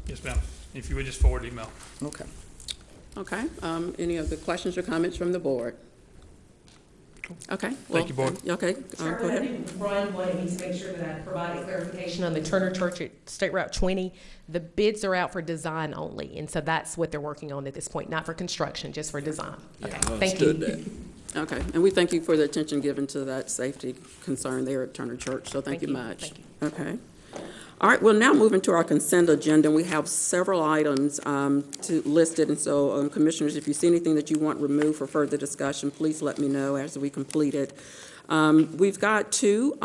Yes, ma'am. If you would just forward email. Okay. Okay, any other questions or comments from the board? Okay. Thank you, Board. Okay, go ahead. Brian wanted me to make sure that I provided clarification on the Turner Church at State Route 20. The bids are out for design only, and so that's what they're working on at this point, not for construction, just for design. Okay, I thank you. understood that. Okay, and we thank you for the attention given to that safety concern there at Turner Church, so thank you much. Thank you. Okay. All right, we'll now move into our consent agenda. We have several items listed, and so Commissioners, if you see anything that you want removed for further discussion, please let me know as we complete it. We've got two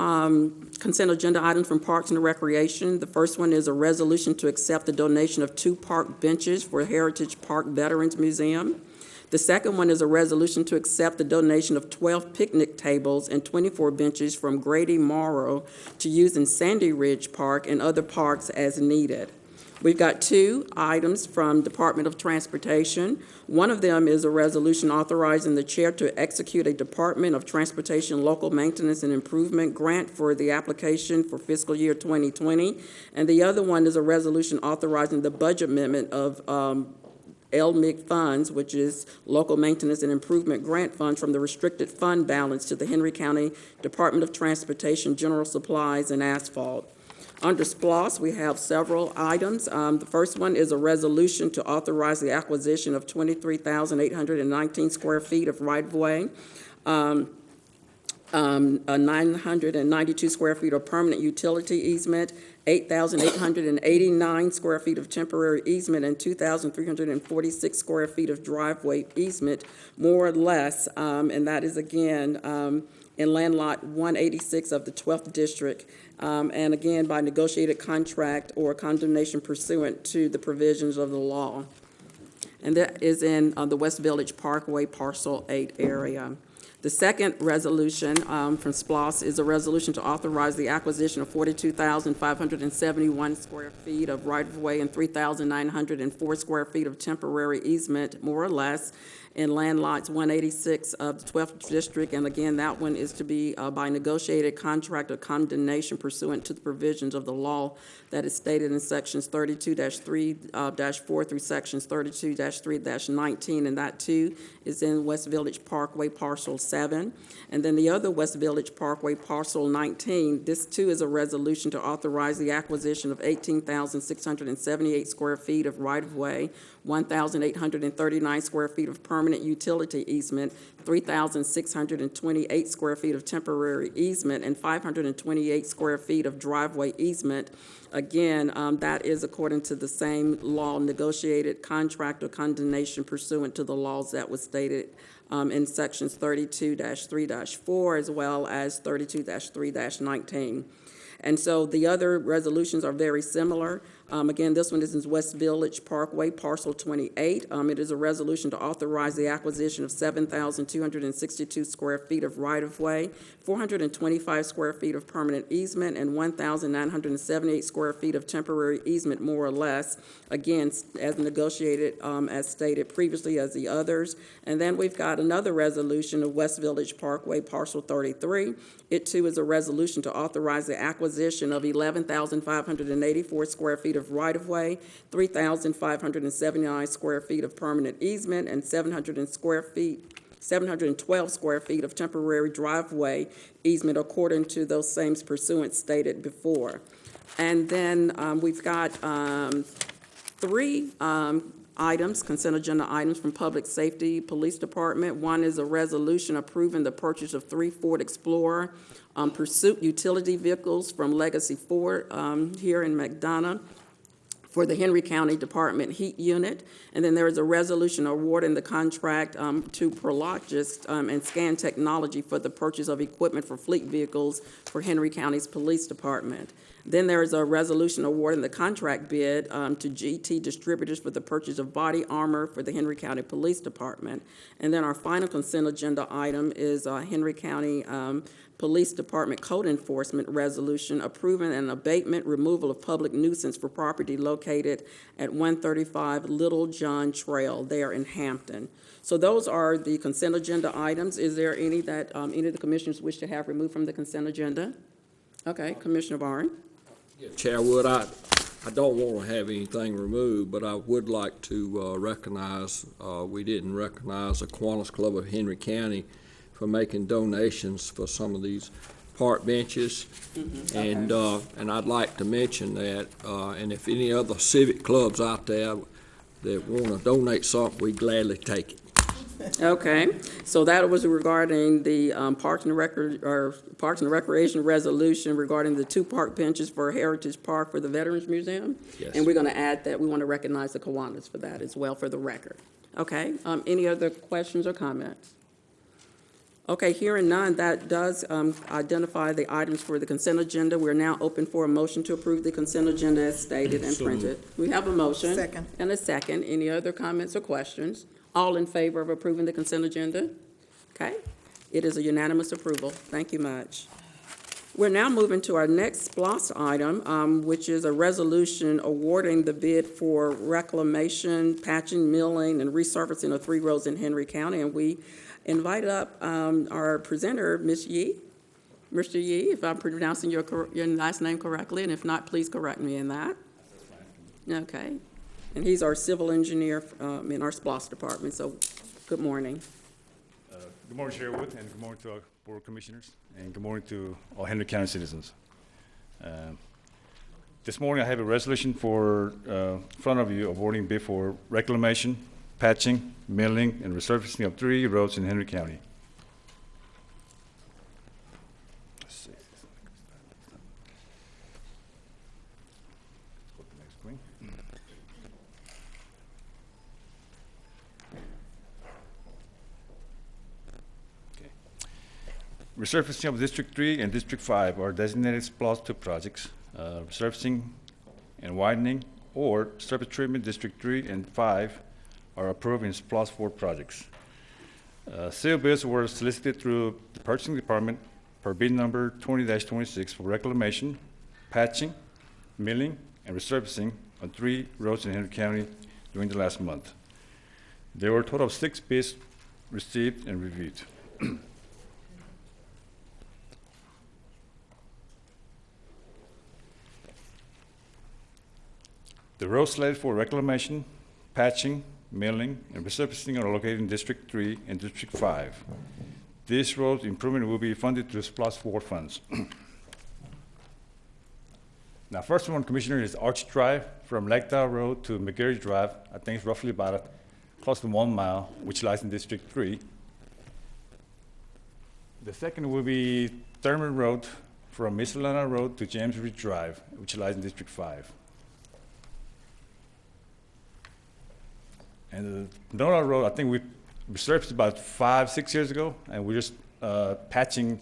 consent agenda items from Parks and Recreation. The first one is a resolution to accept the donation of 2 park benches for Heritage Park Veterans Museum. The second one is a resolution to accept the donation of 12 picnic tables and 24 benches from Grady Morrow to use in Sandy Ridge Park and other parks as needed. We've got 2 items from Department of Transportation. One of them is a resolution authorizing the chair to execute a Department of Transportation local maintenance and improvement grant for the application for fiscal year 2020. And the other one is a resolution authorizing the budget amendment of LMIG funds, which is Local Maintenance and Improvement Grant Funds, from the restricted fund balance to the Henry County Department of Transportation General Supplies and Asphalt. Under SPLOST, we have several items. The first one is a resolution to authorize the acquisition of 23,819 square feet of right-of-way, 992 square feet of permanent utility easement, 8,889 square feet of temporary easement, and 2,346 square feet of driveway easement, more or less, and that is again in land lot 186 of the 12th District, and again by negotiated contract or condemnation pursuant to the provisions of the law. And that is in the West Village Parkway Parcel 8 area. The second resolution from SPLOST is a resolution to authorize the acquisition of 42,571 square feet of right-of-way and 3,904 square feet of temporary easement, more or less, in land lots 186 of the 12th District. And again, that one is to be by negotiated contract or condemnation pursuant to the provisions of the law that is stated in sections 32-3-4 through sections 32-3-19, and that too is in West Village Parkway Parcel 7. And then the other West Village Parkway Parcel 19, this too is a resolution to authorize the acquisition of 18,678 square feet of right-of-way, 1,839 square feet of permanent utility easement, 3,628 square feet of temporary easement, and 528 square feet of driveway easement. Again, that is according to the same law, negotiated contract or condemnation pursuant to the laws that was stated in sections 32-3-4 as well as 32-3-19. And so the other resolutions are very similar. Again, this one is in West Village Parkway, Parcel 28. It is a resolution to authorize the acquisition of 7,262 square feet of right-of-way, 425 square feet of permanent easement, and 1,978 square feet of temporary easement, more or less, again, as negotiated, as stated previously as the others. And then we've got another resolution of West Village Parkway, Parcel 33. It, too, is a resolution to authorize the acquisition of 11,584 square feet of right-of-way, 3,579 square feet of permanent easement, and 712 square feet of temporary driveway easement according to those same pursuants stated before. And then we've got 3 items, consent agenda items from Public Safety Police Department. One is a resolution approving the purchase of 3 Ford Explorer Pursuit utility vehicles from Legacy Ford here in McDonough. for the Henry County Department Heat Unit. And then there is a resolution awarding the contract to Prologist and Scan Technology for the purchase of equipment for fleet vehicles for Henry County's Police Department. Then there is a resolution awarding the contract bid to GT Distributors for the purchase of body armor for the Henry County Police Department. And then our final consent agenda item is Henry County Police Department Code Enforcement Resolution approving an abatement removal of public nuisance for property located at 135 Little John Trail there in Hampton. So those are the consent agenda items. Is there any that any of the commissioners wish to have removed from the consent agenda? Okay, Commissioner Barnes. Chairwood, I don't want to have anything removed, but I would like to recognize, we didn't recognize the Kiwanis Club of Henry County for making donations for some of these park benches. And I'd like to mention that, and if any other civic clubs out there that want to donate something, we gladly take it. Okay, so that was regarding the Parks and Recreation resolution regarding the 2 park benches for Heritage Park for the Veterans Museum. Yes. And we're going to add that we want to recognize the Kiwanis for that as well for the record. Okay, any other questions or comments? Okay, hearing none, that does identify the items for the consent agenda. We're now open for a motion to approve the consent agenda as stated and printed. We have a motion. Second. And a second. Any other comments or questions? All in favor of approving the consent agenda? Okay, it is a unanimous approval. Thank you much. We're now moving to our next SPLOST item, which is a resolution awarding the bid for reclamation, patching, milling, and resurfacing of 3 roads in Henry County. And we invite up our presenter, Ms. Yee. Mr. Yee, if I'm pronouncing your last name correctly, and if not, please correct me in that. Okay. And he's our civil engineer in our SPLOST department, so good morning. Good morning, Sherwood, and good morning to our board of commissioners, and good morning to all Henry County citizens. This morning I have a resolution for front of you awarding bid for reclamation, patching, milling, and resurfacing of 3 roads in Henry County. Let's see. Go to the next screen. Resurfacing of District 3 and District 5 are designated SPLOST 2 projects. Resurfacing and widening or surface treatment District 3 and 5 are approved in SPLOST 4 projects. Sale bids were solicited through the Purchasing Department per bid number 20-26 for reclamation, patching, milling, and resurfacing on 3 roads in Henry County during the last month. There were a total of 6 bids received and reviewed. The roads slated for reclamation, patching, milling, and resurfacing are located in District 3 and District 5. This road improvement will be funded through SPLOST 4 funds. Now, first one, Commissioner, is Arch Drive from Lakedown Road to McGarry Drive. I think it's roughly about close to 1 mile, which lies in District 3. The second will be Thurman Road from Miscelana Road to James Ridge Drive, which lies in District 5. And the Donald Road, I think we resurfaced about 5-6 years ago, and we're just patching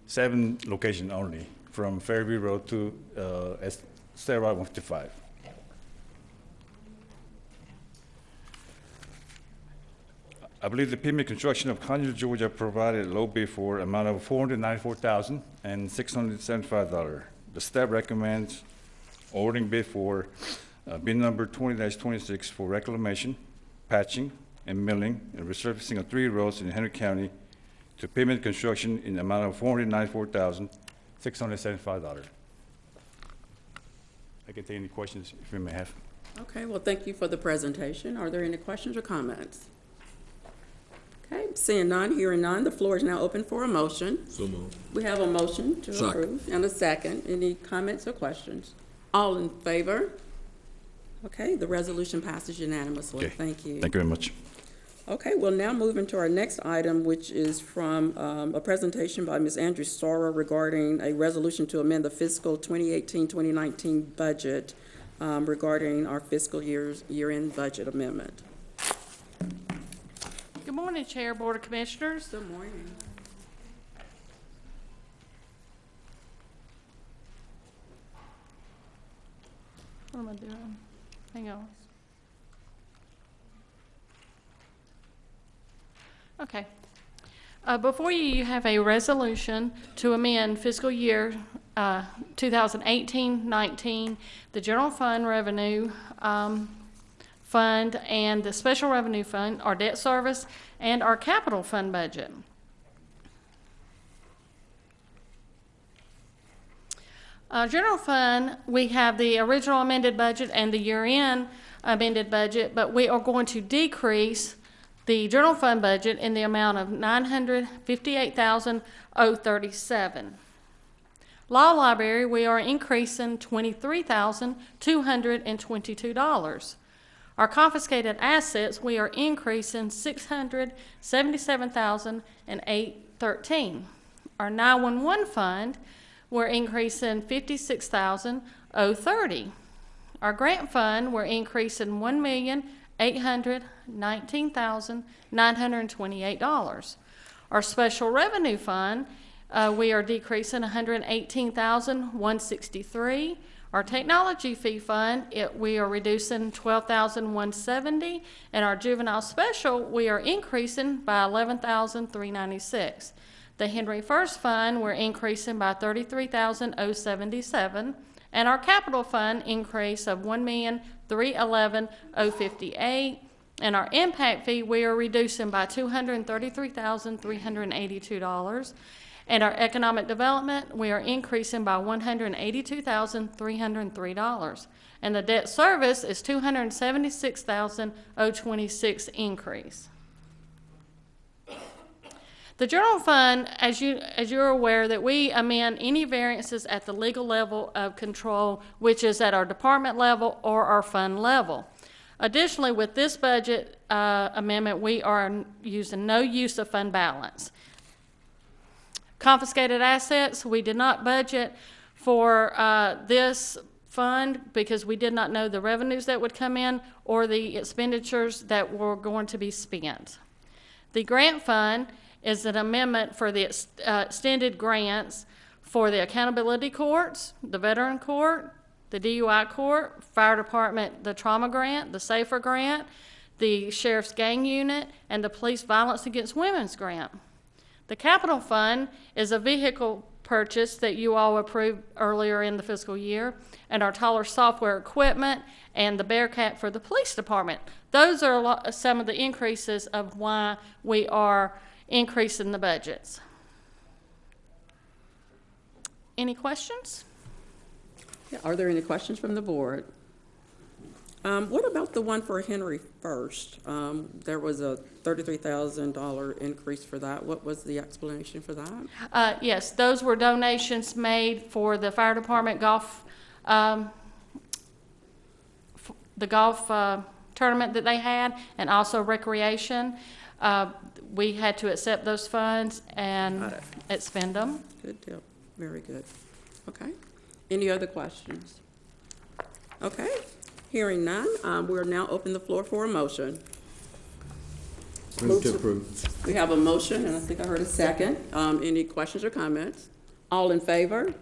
7 locations only, from Fairview Road to State Route 155. I believe the PMA Construction of Conneaut, Georgia provided a low bid for amount of $494,675. The staff recommends awarding bid for bid number 20-26 for reclamation, patching, and milling, and resurfacing of 3 roads in Henry County to Pavement Construction in the amount of $494,675. I can take any questions if you may have. Okay, well, thank you for the presentation. Are there any questions or comments? Okay, seeing none, hearing none, the floor is now open for a motion. So moved. We have a motion to Second. approve and a second. Any comments or questions? All in favor? Okay, the resolution passes unanimously. Okay. Thank you. Thank you very much. Okay, we'll now move into our next item, which is from a presentation by Ms. Andrew Sora regarding a resolution to amend the fiscal 2018-2019 budget regarding our fiscal year-end budget amendment. Good morning, Chair, Board of Commissioners. Good morning. What am I doing? Hang on. Okay. Before you have a resolution to amend fiscal year 2018-19, the general fund revenue fund and the special revenue fund, our debt service, and our capital fund budget. General fund, we have the original amended budget and the year-end amended budget, but we are going to decrease the general fund budget in the amount of $958,037. Law library, we are increasing $23,222. Our confiscated assets, we are increasing $677,813. Our 911 fund, we're increasing $56,030. Our grant fund, we're increasing $1,819,928. Our special revenue fund, we are decreasing $118,163. Our technology fee fund, we are reducing $12,170, and our juvenile special, we are increasing by $11,396. The Henry First Fund, we're increasing by $33,077, and our capital fund increase of $1,311,058, and our impact fee, we are reducing by $233,382. And our economic development, we are increasing by $182,303. And the debt service is $276,026 increase. The general fund, as you're aware, that we amend any variances at the legal level of control, which is at our department level or our fund level. Additionally, with this budget amendment, we are using no use of fund balance. Confiscated assets, we did not budget for this fund because we did not know the revenues that would come in or the expenditures that were going to be spent. The grant fund is an amendment for the extended grants for the accountability courts, the veteran court, the DUI court, fire department, the trauma grant, the SAFER grant, the sheriff's gang unit, and the police violence against women's grant. The capital fund is a vehicle purchase that you all approved earlier in the fiscal year, and our taller software equipment and the Bearcat for the police department. Those are some of the increases of why we are increasing the budgets. Any questions? Yeah, are there any questions from the board? What about the one for Henry First? There was a $33,000 increase for that. What was the explanation for that? Yes, those were donations made for the fire department golf, the golf tournament that they had, and also recreation. We had to accept those funds and expend them. Good deal. Very good. Okay. Any other questions? Okay. Hearing none, we'll now open the floor for a motion. Move to approve. We have a motion, and I think I heard a second. Any questions or comments? All in favor?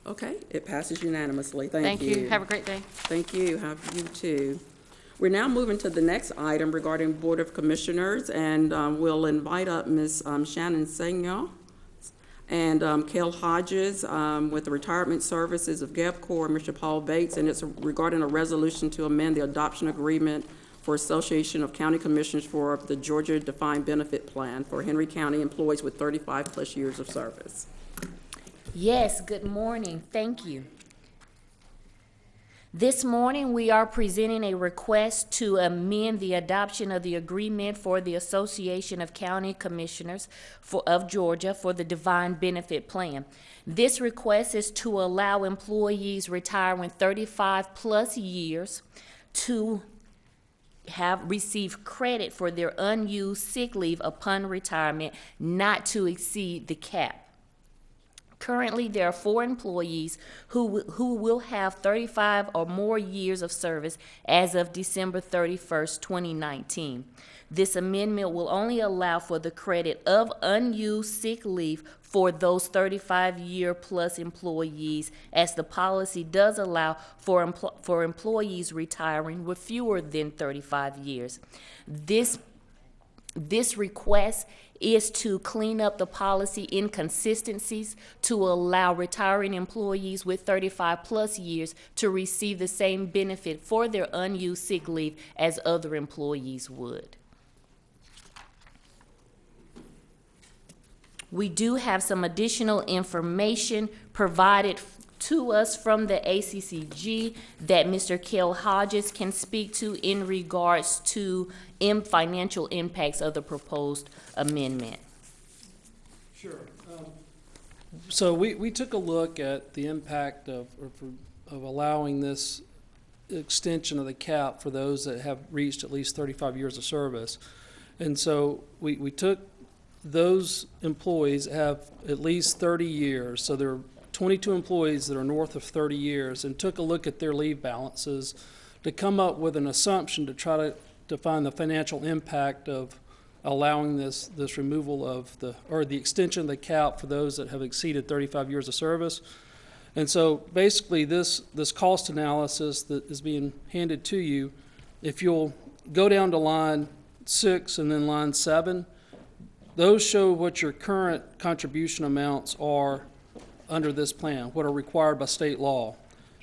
Okay, it passes unanimously. Thank you. Thank you. Have a great day. Thank you. Have you too. We're now moving to the next item regarding Board of Commissioners, and we'll invite up Ms. Shannon Senior and Kel Hodges with the Retirement Services of GEPCOR, and Mr. Paul Bates, and it's regarding a resolution to amend the adoption agreement for Association of County Commissioners for the Georgia Defined Benefit Plan for Henry County employees with 35+ years of service. Yes, good morning. Thank you. This morning, we are presenting a request to amend the adoption of the agreement for the Association of County Commissioners of Georgia for the Defined Benefit Plan. This request is to allow employees retiring 35+ years to receive credit for their unused sick leave upon retirement, not to exceed the cap. Currently, there are 4 employees who will have 35 or more years of service as of December 31st, 2019. This amendment will only allow for the credit of unused sick leave for those 35-year-plus employees, as the policy does allow for employees retiring with fewer than 35 years. This request is to clean up the policy inconsistencies to allow retiring employees with 35-plus years to receive the same benefit for their unused sick leave as other employees would. We do have some additional information provided to us from the ACCG that Mr. Kel Hodges can speak to in regards to financial impacts of the proposed amendment. Sure. So we took a look at the impact of allowing this extension of the cap for those that have reached at least 35 years of service. And so we took those employees that have at least 30 years, so there are 22 employees that are north of 30 years, and took a look at their leave balances to come up with an assumption to try to define the financial impact of allowing this removal of the extension of the cap for those that have exceeded 35 years of service. And so basically this cost analysis that is being handed to you, if you'll go down to line 6 and then line 7, those show what your current contribution amounts are under this plan, what are required by state law.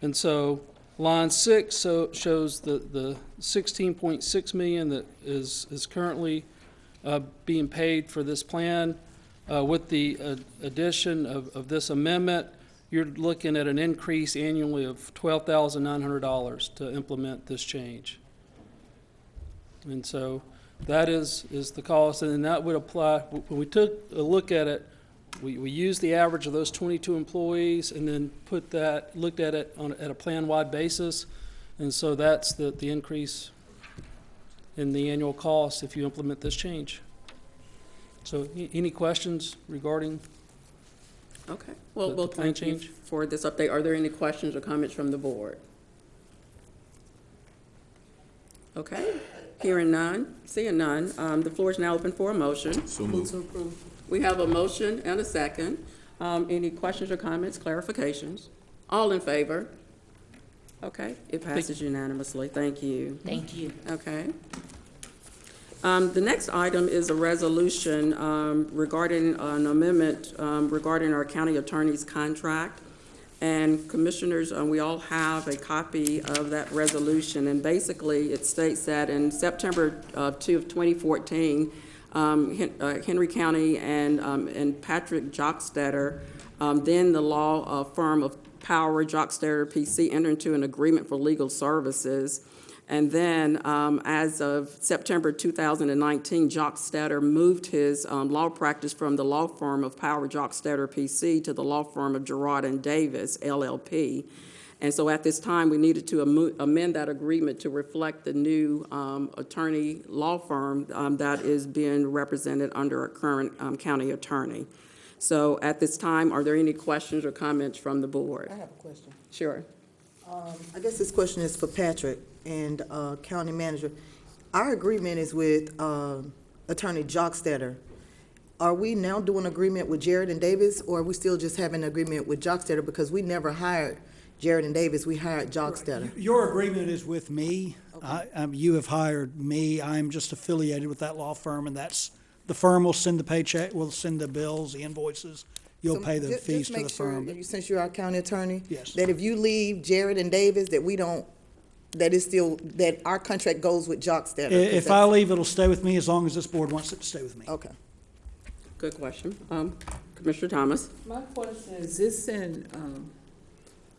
And so line 6 shows the $16.6 million that is currently being paid for this plan. With the addition of this amendment, you're looking at an increase annually of $12,900 to implement this change. And so that is the cost, and that would apply. When we took a look at it, we used the average of those 22 employees and then looked at it at a plan-wide basis, and so that's the increase in the annual cost if you implement this change. So any questions regarding Okay. Well, plan thank you change? for this update. Are there any questions or comments from the board? Okay. Hearing none, seeing none, the floor is now open for a motion. So moved. We have a motion and a second. Any questions or comments, clarifications? All in favor? Okay, it passes unanimously. Thank you. Thank you. Okay. The next item is a resolution regarding an amendment regarding our county attorney's contract. And commissioners, we all have a copy of that resolution, and basically it states that in September of 2014, Henry County and Patrick Jockstetter, then the law firm of Power Jockstetter PC, entered into an agreement for legal services. And then as of September 2019, Jockstetter moved his law practice from the law firm of Power Jockstetter PC to the law firm of Gerard and Davis, LLP. And so at this time, we needed to amend that agreement to reflect the new attorney law firm that is being represented under a current county attorney. So at this time, are there any questions or comments from the board? I have a question. Sure. I guess this question is for Patrick and County Manager. Our agreement is with Attorney Jockstetter. Are we now doing agreement with Jared and Davis, or are we still just having an agreement with Jockstetter? Because we never hired Jared and Davis, we hired Jockstetter. Your agreement is with me. Okay. You have hired me. I'm just affiliated with that law firm, and that's the firm will send the paycheck, will send the bills, the invoices. You'll pay the fees to the firm. Just make sure, since you're our county attorney, yes, that if you leave Jared and Davis, that we don't, that is still, that our contract goes with Jockstetter. If I leave, it'll stay with me as long as this board wants it to stay with me. Okay. Good question. Commissioner Thomas? My question is this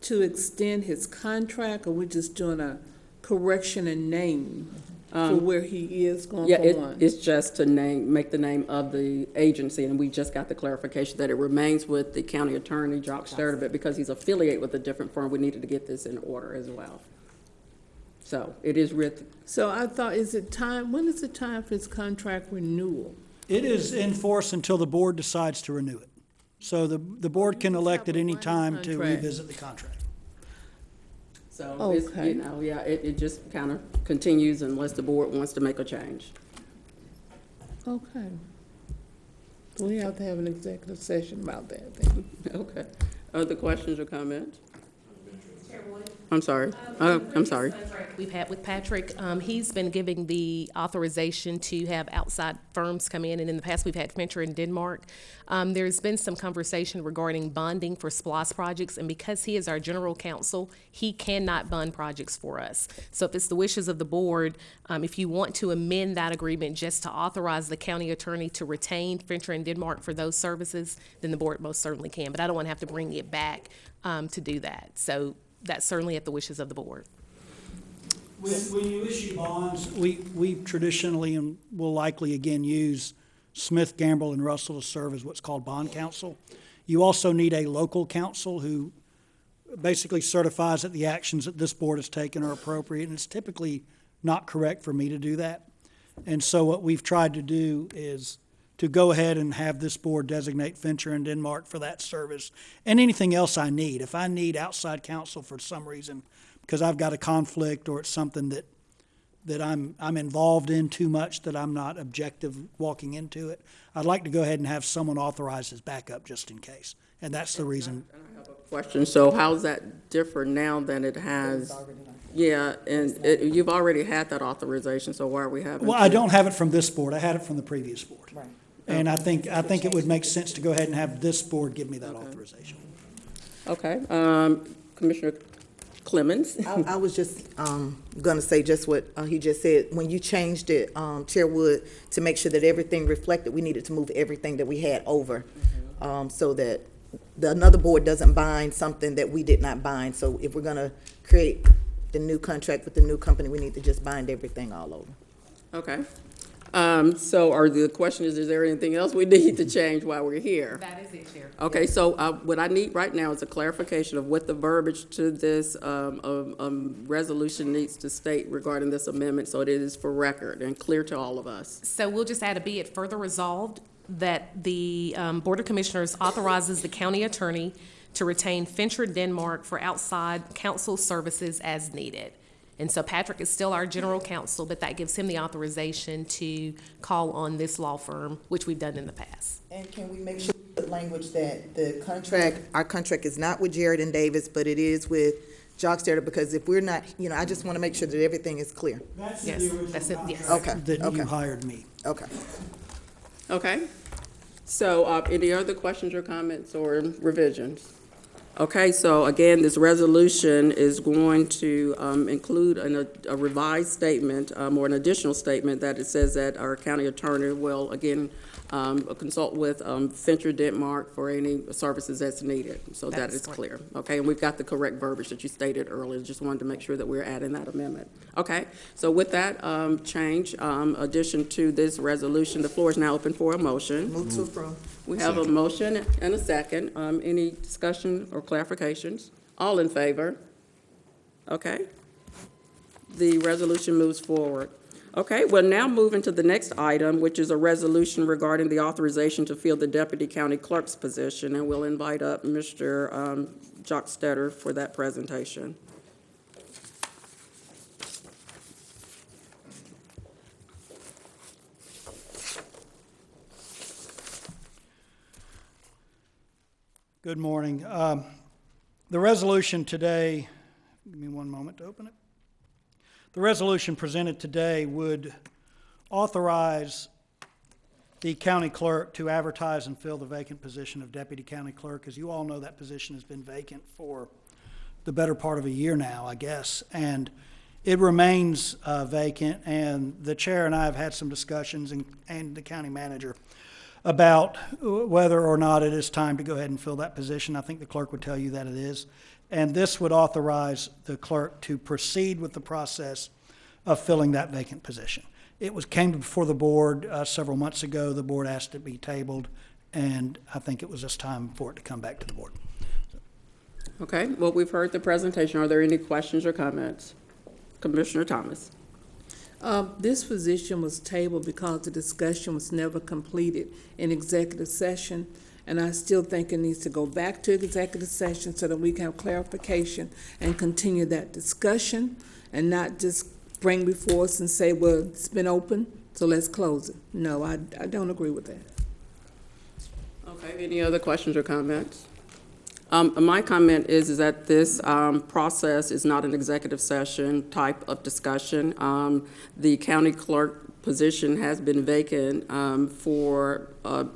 to extend his contract, or we're just doing a correction in name for where he is going from one? It's just to make the name of the agency, and we just got the clarification that it remains with the county attorney, Jockstetter, but because he's affiliated with a different firm, we needed to get this in order as well. So it is with. So I thought, when is the time for his contract renewal? It is in force until the board decides to renew it. So the board can elect at any time to Contract. revisit the contract. So it's, Okay. you know, yeah, it just kind of continues unless the board wants to make a change. Okay. We have to have an executive session about that then. Okay. Other questions or comments? I'm sorry. I'm sorry. We've had with Patrick, he's been giving the authorization to have outside firms come in, and in the past, we've had Fincher in Denmark. There's been some conversation regarding bonding for SPLOST projects, and because he is our general counsel, he cannot bond projects for us. So if it's the wishes of the board, if you want to amend that agreement just to authorize the county attorney to retain Fincher in Denmark for those services, then the board most certainly can, but I don't want to have to bring it back to do that. So that's certainly at the wishes of the board. When you issue bonds, we traditionally and will likely again use Smith, Gamble, and Russell to serve as what's called bond counsel. You also need a local counsel who basically certifies that the actions that this board has taken are appropriate, and it's typically not correct for me to do that. And so what we've tried to do is to go ahead and have this board designate Fincher in Denmark for that service and anything else I need. If I need outside counsel for some reason, because I've got a conflict or it's something that I'm involved in too much that I'm not objective walking into it, I'd like to go ahead and have someone authorized as backup just in case. And that's the reason. I have a question. So how's that different now than it has? Yeah, and you've already had that authorization, so why are we having? Well, I don't have it from this board. I had it from the previous board. Right. And I think it would make sense to go ahead and have this board give me that authorization. Okay, Commissioner Clemens? I was just going to say just what he just said. When you changed it, Chair Wood, to make sure that everything reflected, we needed to move everything that we had over so that another board doesn't bind something that we did not bind. So if we're going to create the new contract with the new company, we need to just bind everything all over. Okay. So the question is there anything else we need to change while we're here? That is it, Chair. Okay, so what I need right now is a clarification of what the verbiage to this resolution needs to state regarding this amendment, so it is for record and clear to all of us. So we'll just add be it further resolved that the Board of Commissioners authorizes the county attorney to retain Fincher Denmark for outside counsel services as needed. And so Patrick is still our general counsel, but that gives him the authorization to call on this law firm, which we've done in the past. And can we make sure the language that the contract, our contract is not with Jared and Davis, but it is with Jockstetter, because if we're not, I just want to make sure that everything is clear. That's Yes, the original that's it, yes. contract that Okay. you hired me. Okay. Okay, so any other questions or comments or revisions? Okay, so again, this resolution is going to include a revised statement or an additional statement that it says that our county attorney will, again, consult with Fincher Denmark for any services that's needed, so that That's it's correct. clear. Okay, and we've got the correct verbiage that you stated earlier. Just wanted to make sure that we're adding that amendment. Okay, so with that change, addition to this resolution, the floor is now open for a motion. Move to approve. We have a motion and a second. Any discussion or clarifications? All in favor? Okay. The resolution moves forward. Okay, we'll now move into the next item, which is a resolution regarding the authorization to fill the deputy county clerk's position, and we'll invite up Mr. Jockstetter for that presentation. Good morning. The resolution today, give me one moment to open it. The resolution presented today would authorize the county clerk to advertise and fill the vacant position of deputy county clerk. As you all know, that position has been vacant for the better part of a year now, I guess, and it remains vacant, and the chair and I have had some discussions, and the county manager, about whether or not it is time to go ahead and fill that position. I think the clerk would tell you that it is. And this would authorize the clerk to proceed with the process of filling that vacant position. It came before the board several months ago. The board asked it be tabled, and I think it was just time for it to come back to the board. Okay, well, we've heard the presentation. Are there any questions or comments? Commissioner Thomas. This position was tabled because the discussion was never completed in executive session, And I still think it needs to go back to executive session so that we can have clarification and continue that discussion and not just bring before us and say, well, it's been open, so let's close it. No, I don't agree with that. Okay, any other questions or comments? My comment is that this process is not an executive session type of discussion. The county clerk position has been vacant for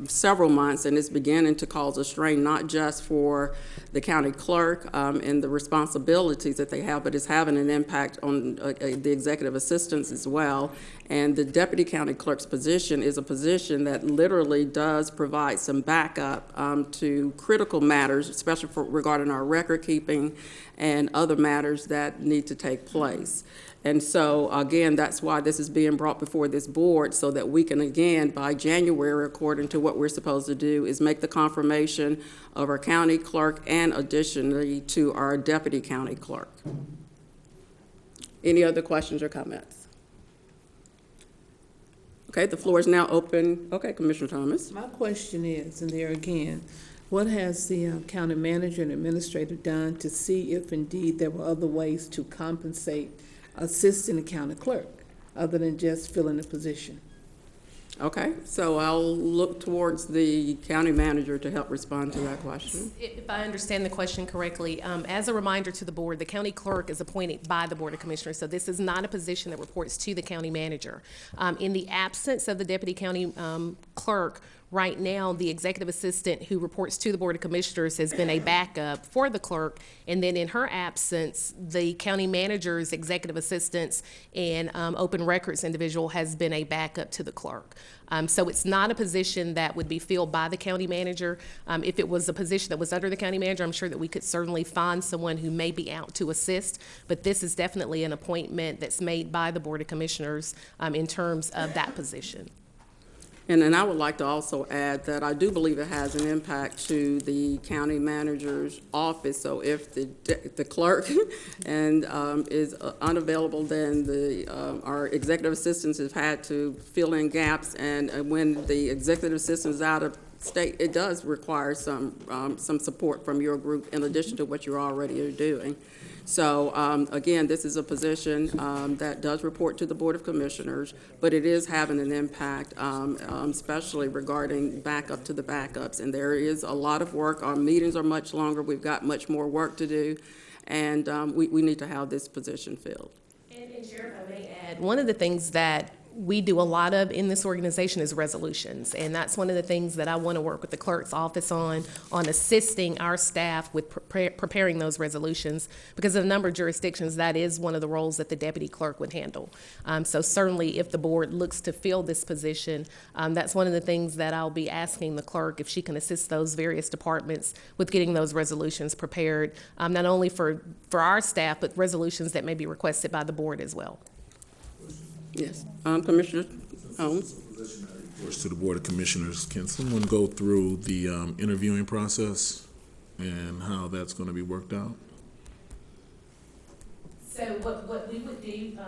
several months, and it's beginning to cause a strain not just for the county clerk and the responsibilities that they have, but it's having an impact on the executive assistants as well. And the deputy county clerk's position is a position that literally does provide some backup to critical matters, especially regarding our record keeping and other matters that need to take place. And so, again, that's why this is being brought before this board, so that we can, again, by January, according to what we're supposed to do, is make the confirmation of our county clerk and additionally to our deputy county clerk. Any other questions or comments? Okay, the floor is now open. Okay, Commissioner Thomas. My question is, and there again, what has the county manager and administrator done to see if indeed there were other ways to compensate assisting the county clerk other than just filling the position? Okay, so I'll look towards the county manager to help respond to that question. If I understand the question correctly, as a reminder to the board, the county clerk is appointed by the Board of Commissioners, so this is not a position that reports to the county manager. In the absence of the deputy county clerk, right now, the executive assistant who reports to the Board of Commissioners has been a backup for the clerk, and then in her absence, the county manager's executive assistants and open records individual has been a backup to the clerk. So it's not a position that would be filled by the county manager. If it was a position that was under the county manager, I'm sure that we could certainly find someone who may be out to assist, but this is definitely an appointment that's made by the Board of Commissioners in terms of that position. And then I would like to also add that I do believe it has an impact to the county manager's office. So if the clerk and is unavailable, then our executive assistants have had to fill in gaps. And when the executive assistant is out of state, it does require some support from your group in addition to what you already are doing. So, again, this is a position that does report to the Board of Commissioners, but it is having an impact, especially regarding backup to the backups. And there is a lot of work. Our meetings are much longer. We've got much more work to do, and we need to have this position filled. And Sheriff, I may add, one of the things that we do a lot of in this organization is resolutions, and that's one of the things that I want to work with the clerk's office on assisting our staff with preparing those resolutions, because in a number of jurisdictions that is one of the roles that the deputy clerk would handle. So certainly if the board looks to fill this position, that's one of the things that I'll be asking the clerk if she can assist those various departments with getting those resolutions prepared, not only for our staff, but resolutions that may be requested by the board as well. Yes, Commissioner Holmes. Reports to the Board of Commissioners. Can someone go through the interviewing process and how that's going to be worked out? So what we would do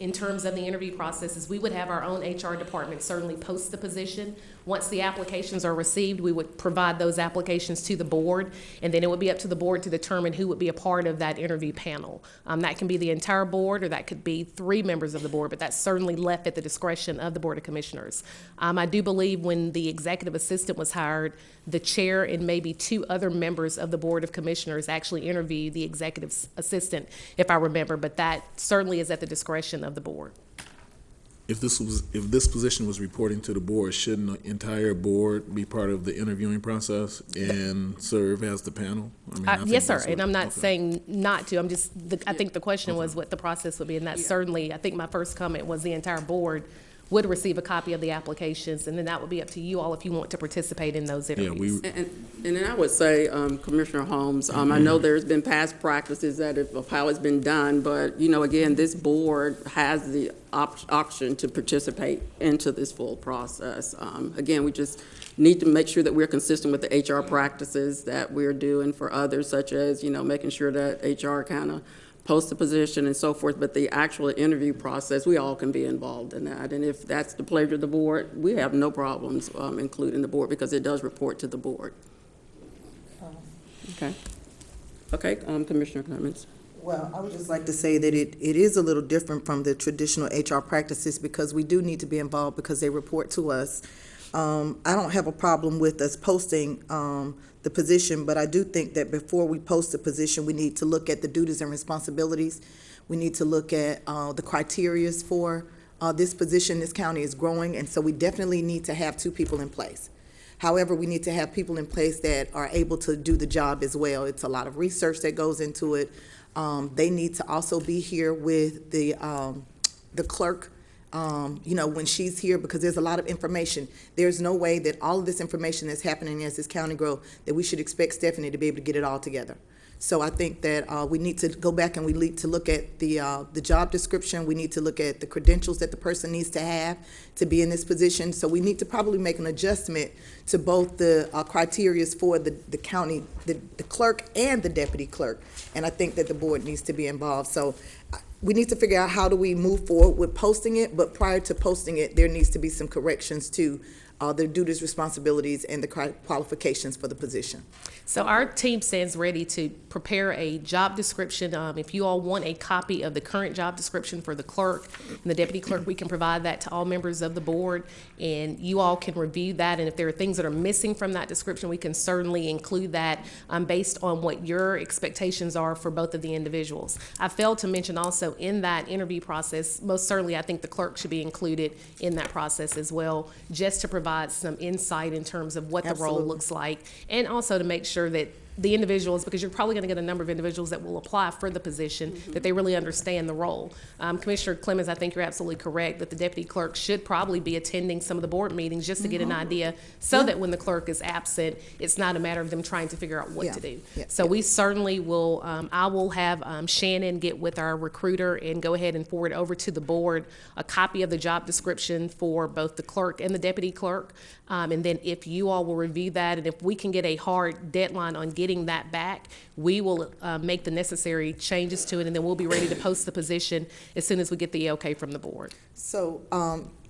in terms of the interview process is we would have our own HR department certainly post the position. Once the applications are received, we would provide those applications to the board, and then it would be up to the board to determine who would be a part of that interview panel. That can be the entire board, or that could be 3 members of the board, but that's certainly left at the discretion of the Board of Commissioners. I do believe when the executive assistant was hired, the chair and maybe 2 other members of the Board of Commissioners actually interviewed the executive assistant, if I remember, but that certainly is at the discretion of the board. If this position was reporting to the board, shouldn't the entire board be part of the interviewing process and serve as the panel? Yes, sir, and I'm not saying not to. I'm just, I think the question was what the process would be, and that certainly, I think my first comment was the entire board would receive a copy of the applications, and then that would be up to you all if you want to participate in those interviews. And then I would say, Commissioner Holmes, I know there's been past practices of how it's been done, but, you know, again, this board has the option to participate into this full process. Again, we just need to make sure that we're consistent with the HR practices that we're doing for others, such as, you know, making sure that HR kind of post the position and so forth, but the actual interview process, we all can be involved in that. And if that's the pleasure of the board, we have no problems including the board because it does report to the board. Okay. Okay, Commissioner Clemens. Well, I would just like to say that it is a little different from the traditional HR practices because we do need to be involved because they report to us. I don't have a problem with us posting the position, but I do think that before we post the position, we need to look at the duties and responsibilities. We need to look at the criterias for this position. This county is growing, and so we definitely need to have 2 people in place. However, we need to have people in place that are able to do the job as well. It's a lot of research that goes into it. They need to also be here with the clerk, when she's here, because there's a lot of information. There's no way that all of this information that's happening as this county grows, that we should expect Stephanie to be able to get it all together. So I think that we need to go back and we need to look at the job description. We need to look at the credentials that the person needs to have to be in this position. So we need to probably make an adjustment to both the criteria for the county, the clerk and the deputy clerk. And I think that the board needs to be involved. So we need to figure out how do we move forward with posting it, but prior to posting it, there needs to be some corrections to the duties, responsibilities, and the qualifications for the position. So our team stands ready to prepare a job description. If you all want a copy of the current job description for the clerk and the deputy clerk, we can provide that to all members of the board, and you all can review that. And if there are things that are missing from that description, we can certainly include that based on what your expectations are for both of the individuals. I failed to mention also in that interview process, most certainly I think the clerk should be included in that process as well, just to provide some insight in terms of what the role looks like, and also to make sure that the individuals, because you're probably going to get a number of individuals that will apply for the position, that they really understand the role. Commissioner Clemens, I think you're absolutely correct that the deputy clerk should probably be attending some of the board meetings just to get an idea, so that when the clerk is absent, it's not a matter of them trying to figure out what to do. So we certainly will, I will have Shannon get with our recruiter and go ahead and forward over to the board a copy of the job description for both the clerk and the deputy clerk. And then if you all will review that, and if we can get a hard deadline on getting that back, we will make the necessary changes to it, and then we'll be ready to post the position as soon as we get the okay from the board. So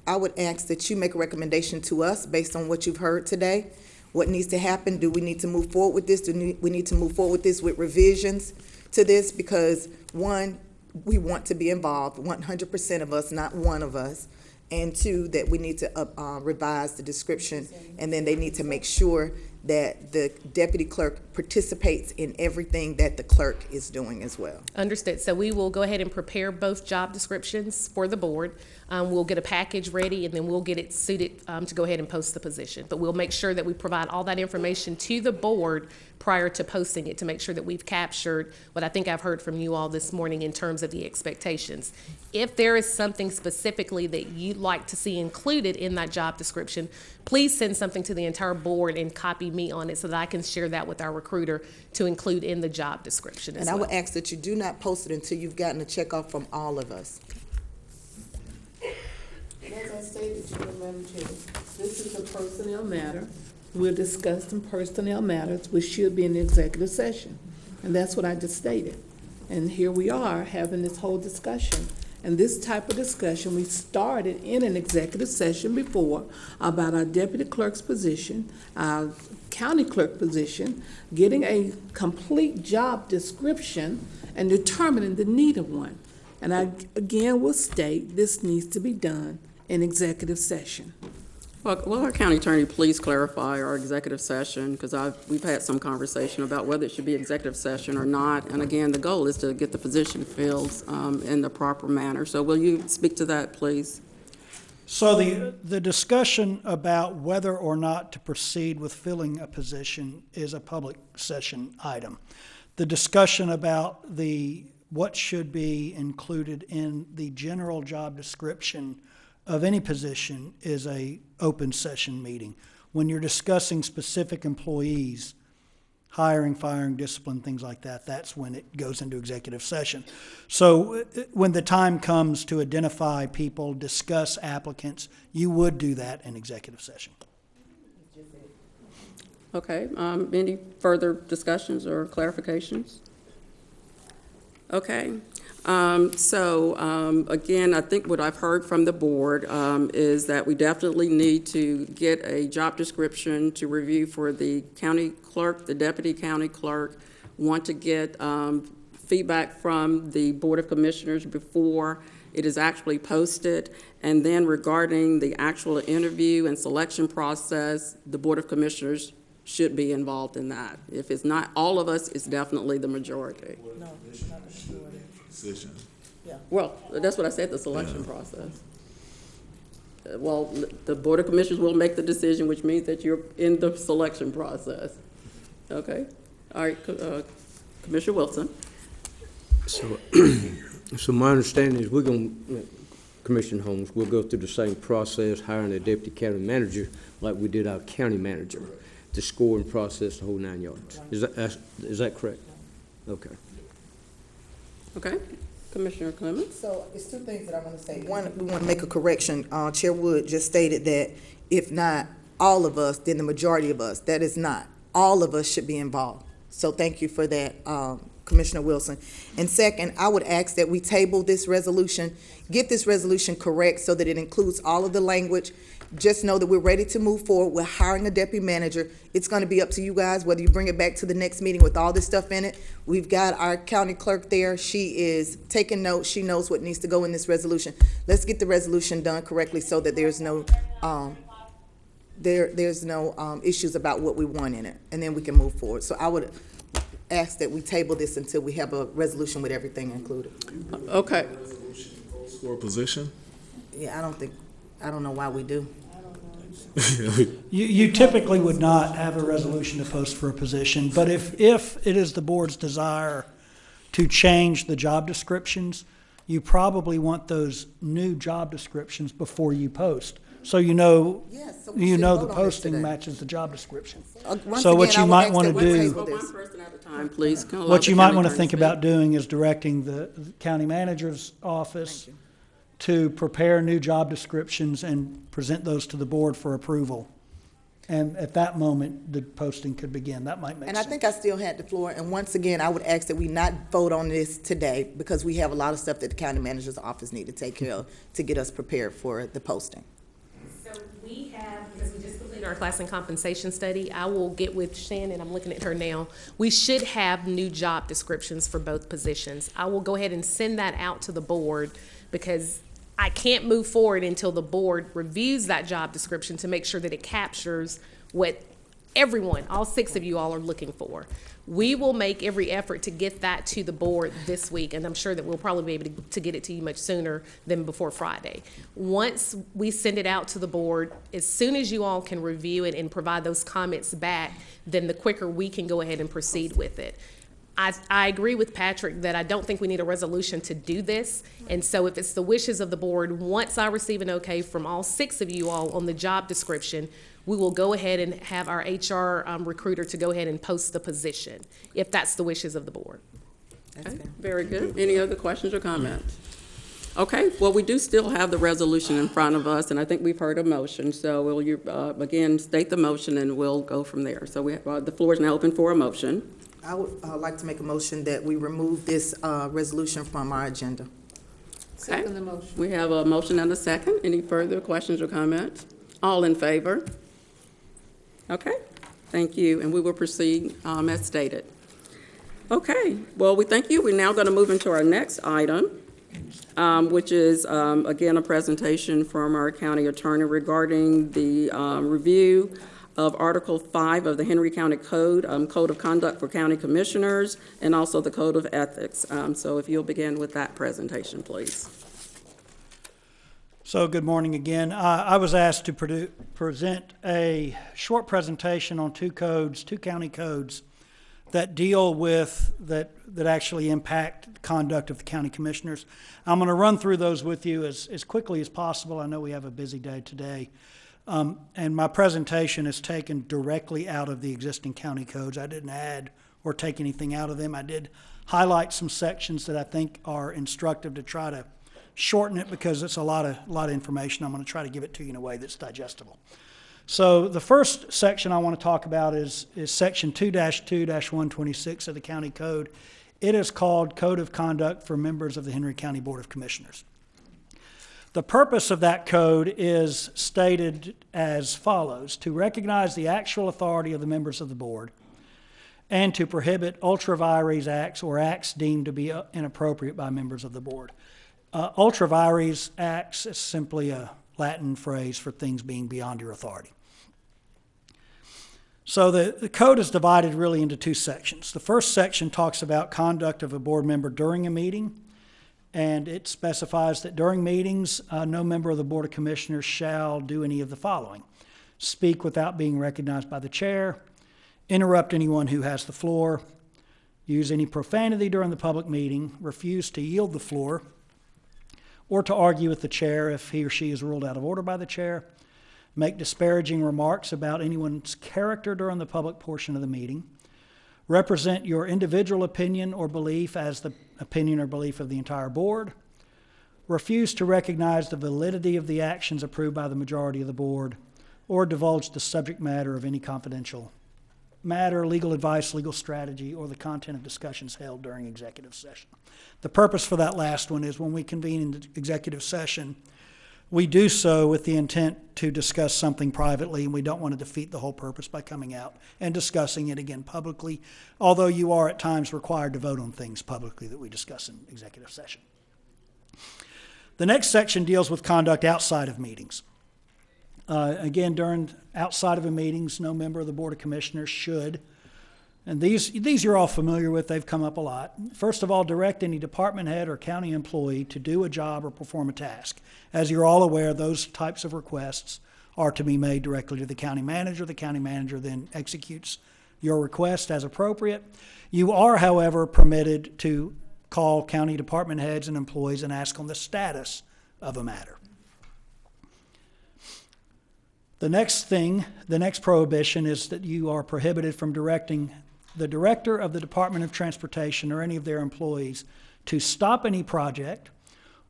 I would ask that you make a recommendation to us based on what you've heard today. What needs to happen? Do we need to move forward with this? Do we need to move forward with this with revisions to this? Because one, we want to be involved, 100% of us, not one of us. And 2, that we need to revise the description, and then they need to make sure that the deputy clerk participates in everything that the clerk is doing as well. Understood. So we will go ahead and prepare both job descriptions for the board. We'll get a package ready, and then we'll get it suited to go ahead and post the position. But we'll make sure that we provide all that information to the board prior to posting it, to make sure that we've captured what I think I've heard from you all this morning in terms of the expectations. If there is something specifically that you'd like to see included in that job description, please send something to the entire board and copy me on it so that I can share that with our recruiter to include in the job description as well. And I would ask that you do not post it until you've gotten a checkoff from all of us. As I stated to you, Madam Chair, this is a personnel matter. We're discussing personnel matters, which should be in the executive session. And that's what I just stated. And here we are having this whole discussion. And this type of discussion, we started in an executive session before about our deputy clerk's position, our county clerk position, getting a complete job description and determining the need of one. And I, again, will state this needs to be done in executive session. Well, will our county attorney please clarify our executive session? Because we've had some conversation about whether it should be executive session or not. And again, the goal is to get the position filled in the proper manner. So will you speak to that, please? So the discussion about whether or not to proceed with filling a position is a public session item. The discussion about what should be included in the general job description of any position is a open session meeting. When you're discussing specific employees, hiring, firing, discipline, things like that, that's when it goes into executive session. So when the time comes to identify people, discuss applicants, you would do that in executive session. Okay, any further discussions or clarifications? Okay. Again, I think what I've heard from the board is that we definitely need to get a job description to review for the county clerk, the deputy county clerk. Want to get feedback from the Board of Commissioners before it is actually posted. And then regarding the actual interview and selection process, the Board of Commissioners should be involved in that. If it's not all of us, it's definitely the majority. No, it's not a majority. Decision. Well, that's what I said, the selection process. Well, the Board of Commissioners will make the decision, which means that you're in the selection process. Okay? All right, Commissioner Wilson. So, so my understanding is we're going to, Commissioner Holmes, we'll go through the same process, hiring a deputy county manager like we did our county manager, the scoring process, the whole 9 yards. Is that correct? Okay. Okay. Commissioner Clemens? So it's two things that I want to say. One, we want to make a correction. Chair Wood just stated that if not all of us, then the majority of us. That is not. All of us should be involved. So thank you for that, Commissioner Wilson. And second, I would ask that we table this resolution, get this resolution correct so that it includes all of the language. Just know that we're ready to move forward. We're hiring a deputy manager. It's going to be up to you guys whether you bring it back to the next meeting with all this stuff in it. We've got our county clerk there. She is taking notes. She knows what needs to go in this resolution. Let's get the resolution done correctly so that there's no issues about what we want in it, and then we can move forward. So I would ask that we table this until we have a resolution with everything included. Okay. For a position? Yeah, I don't know why we do. You typically would not have a resolution to post for a position, but if it is the board's desire to change the job descriptions, you probably want those new job descriptions before you post. So you know, Yes, so we should vote the on this posting today. matches the job description. Once So what again, you I would might ask want to that we do, table this. One person at a time, please. Allow what the you might county want to clerk think speak. about doing is directing the county manager's office to prepare new job descriptions and present those to the board for approval. And at that moment, the posting could begin. That might make And sense. I think I still had the floor, and once again, I would ask that we not vote on this today because we have a lot of stuff that the county manager's office need to take care of to get us prepared for the posting. So we have, because we just completed our class and compensation study, I will get with Shannon, I'm looking at her now. We should have new job descriptions for both positions. I will go ahead and send that out to the board because I can't move forward until the board reviews that job description to make sure that it captures what everyone, all 6 of you all are looking for. We will make every effort to get that to the board this week, and I'm sure that we'll probably be able to get it to you much sooner than before Friday. Once we send it out to the board, as soon as you all can review it and provide those comments back, then the quicker we can go ahead and proceed with it. I agree with Patrick that I don't think we need a resolution to do this. And so if it's the wishes of the board, once I receive an okay from all 6 of you all on the job description, we will go ahead and have our HR recruiter to go ahead and post the position, if that's the wishes of the board. Okay, very good. Any other questions or comments? Okay, well, we do still have the resolution in front of us, and I think we've heard a motion. So will you, again, state the motion, and we'll go from there. So we have, the floor is now open for a motion. I would like to make a motion that we remove this resolution from our agenda. Okay. We have a motion and a second. Any further questions or comments? All in favor? Okay, thank you, and we will proceed as stated. Okay, well, we thank you. We're now going to move into our next item, which is, again, a presentation from our county attorney regarding the review of Article 5 of the Henry County Code, Code of Conduct for County Commissioners, and also the Code of Ethics. So if you'll begin with that presentation, please. So good morning again. I was asked to present a short presentation on 2 codes, 2 county codes that deal with, that actually impact conduct of the county commissioners. I'm going to run through those with you as quickly as possible. I know we have a busy day today. And my presentation is taken directly out of the existing county codes. I didn't add or take anything out of them. I did highlight some sections that I think are instructive to try to shorten it because it's a lot of information. I'm going to try to give it to you in a way that's digestible. So the first section I want to talk about is section 2-2-126 of the county code. It is called Code of Conduct for Members of the Henry County Board of Commissioners. The purpose of that code is stated as follows: to recognize the actual authority of the members of the board and to prohibit ultra vires acts or acts deemed to be inappropriate by members of the board. Ultra vires acts is simply a Latin phrase for things being beyond your authority. So the code is divided really into two sections. The first section talks about conduct of a board member during a meeting, and it specifies that during meetings, no member of the Board of Commissioners shall do any of the following: speak without being recognized by the chair, interrupt anyone who has the floor, use any profanity during the public meeting, refuse to yield the floor, or to argue with the chair if he or she is ruled out of order by the chair, make disparaging remarks about anyone's character during the public portion of the meeting, represent your individual opinion or belief as the opinion or belief of the entire board, refuse to recognize the validity of the actions approved by the majority of the board, or divulge the subject matter of any confidential matter, legal advice, legal strategy, or the content of discussions held during executive session. The purpose for that last one is when we convene in executive session, we do so with the intent to discuss something privately, and we don't want to defeat the whole purpose by coming out and discussing it again publicly, although you are at times required to vote on things publicly that we discuss in executive session. The next section deals with conduct outside of meetings. Again, during outside of the meetings, no member of the Board of Commissioners should, and these you're all familiar with, they've come up a lot. First of all, direct any department head or county employee to do a job or perform a task. As you're all aware, those types of requests are to be made directly to the county manager. The county manager then executes your request as appropriate. You are, however, permitted to call county department heads and employees and ask on the status of a matter. The next prohibition is that you are prohibited from directing the director of the Department of Transportation or any of their employees to stop any project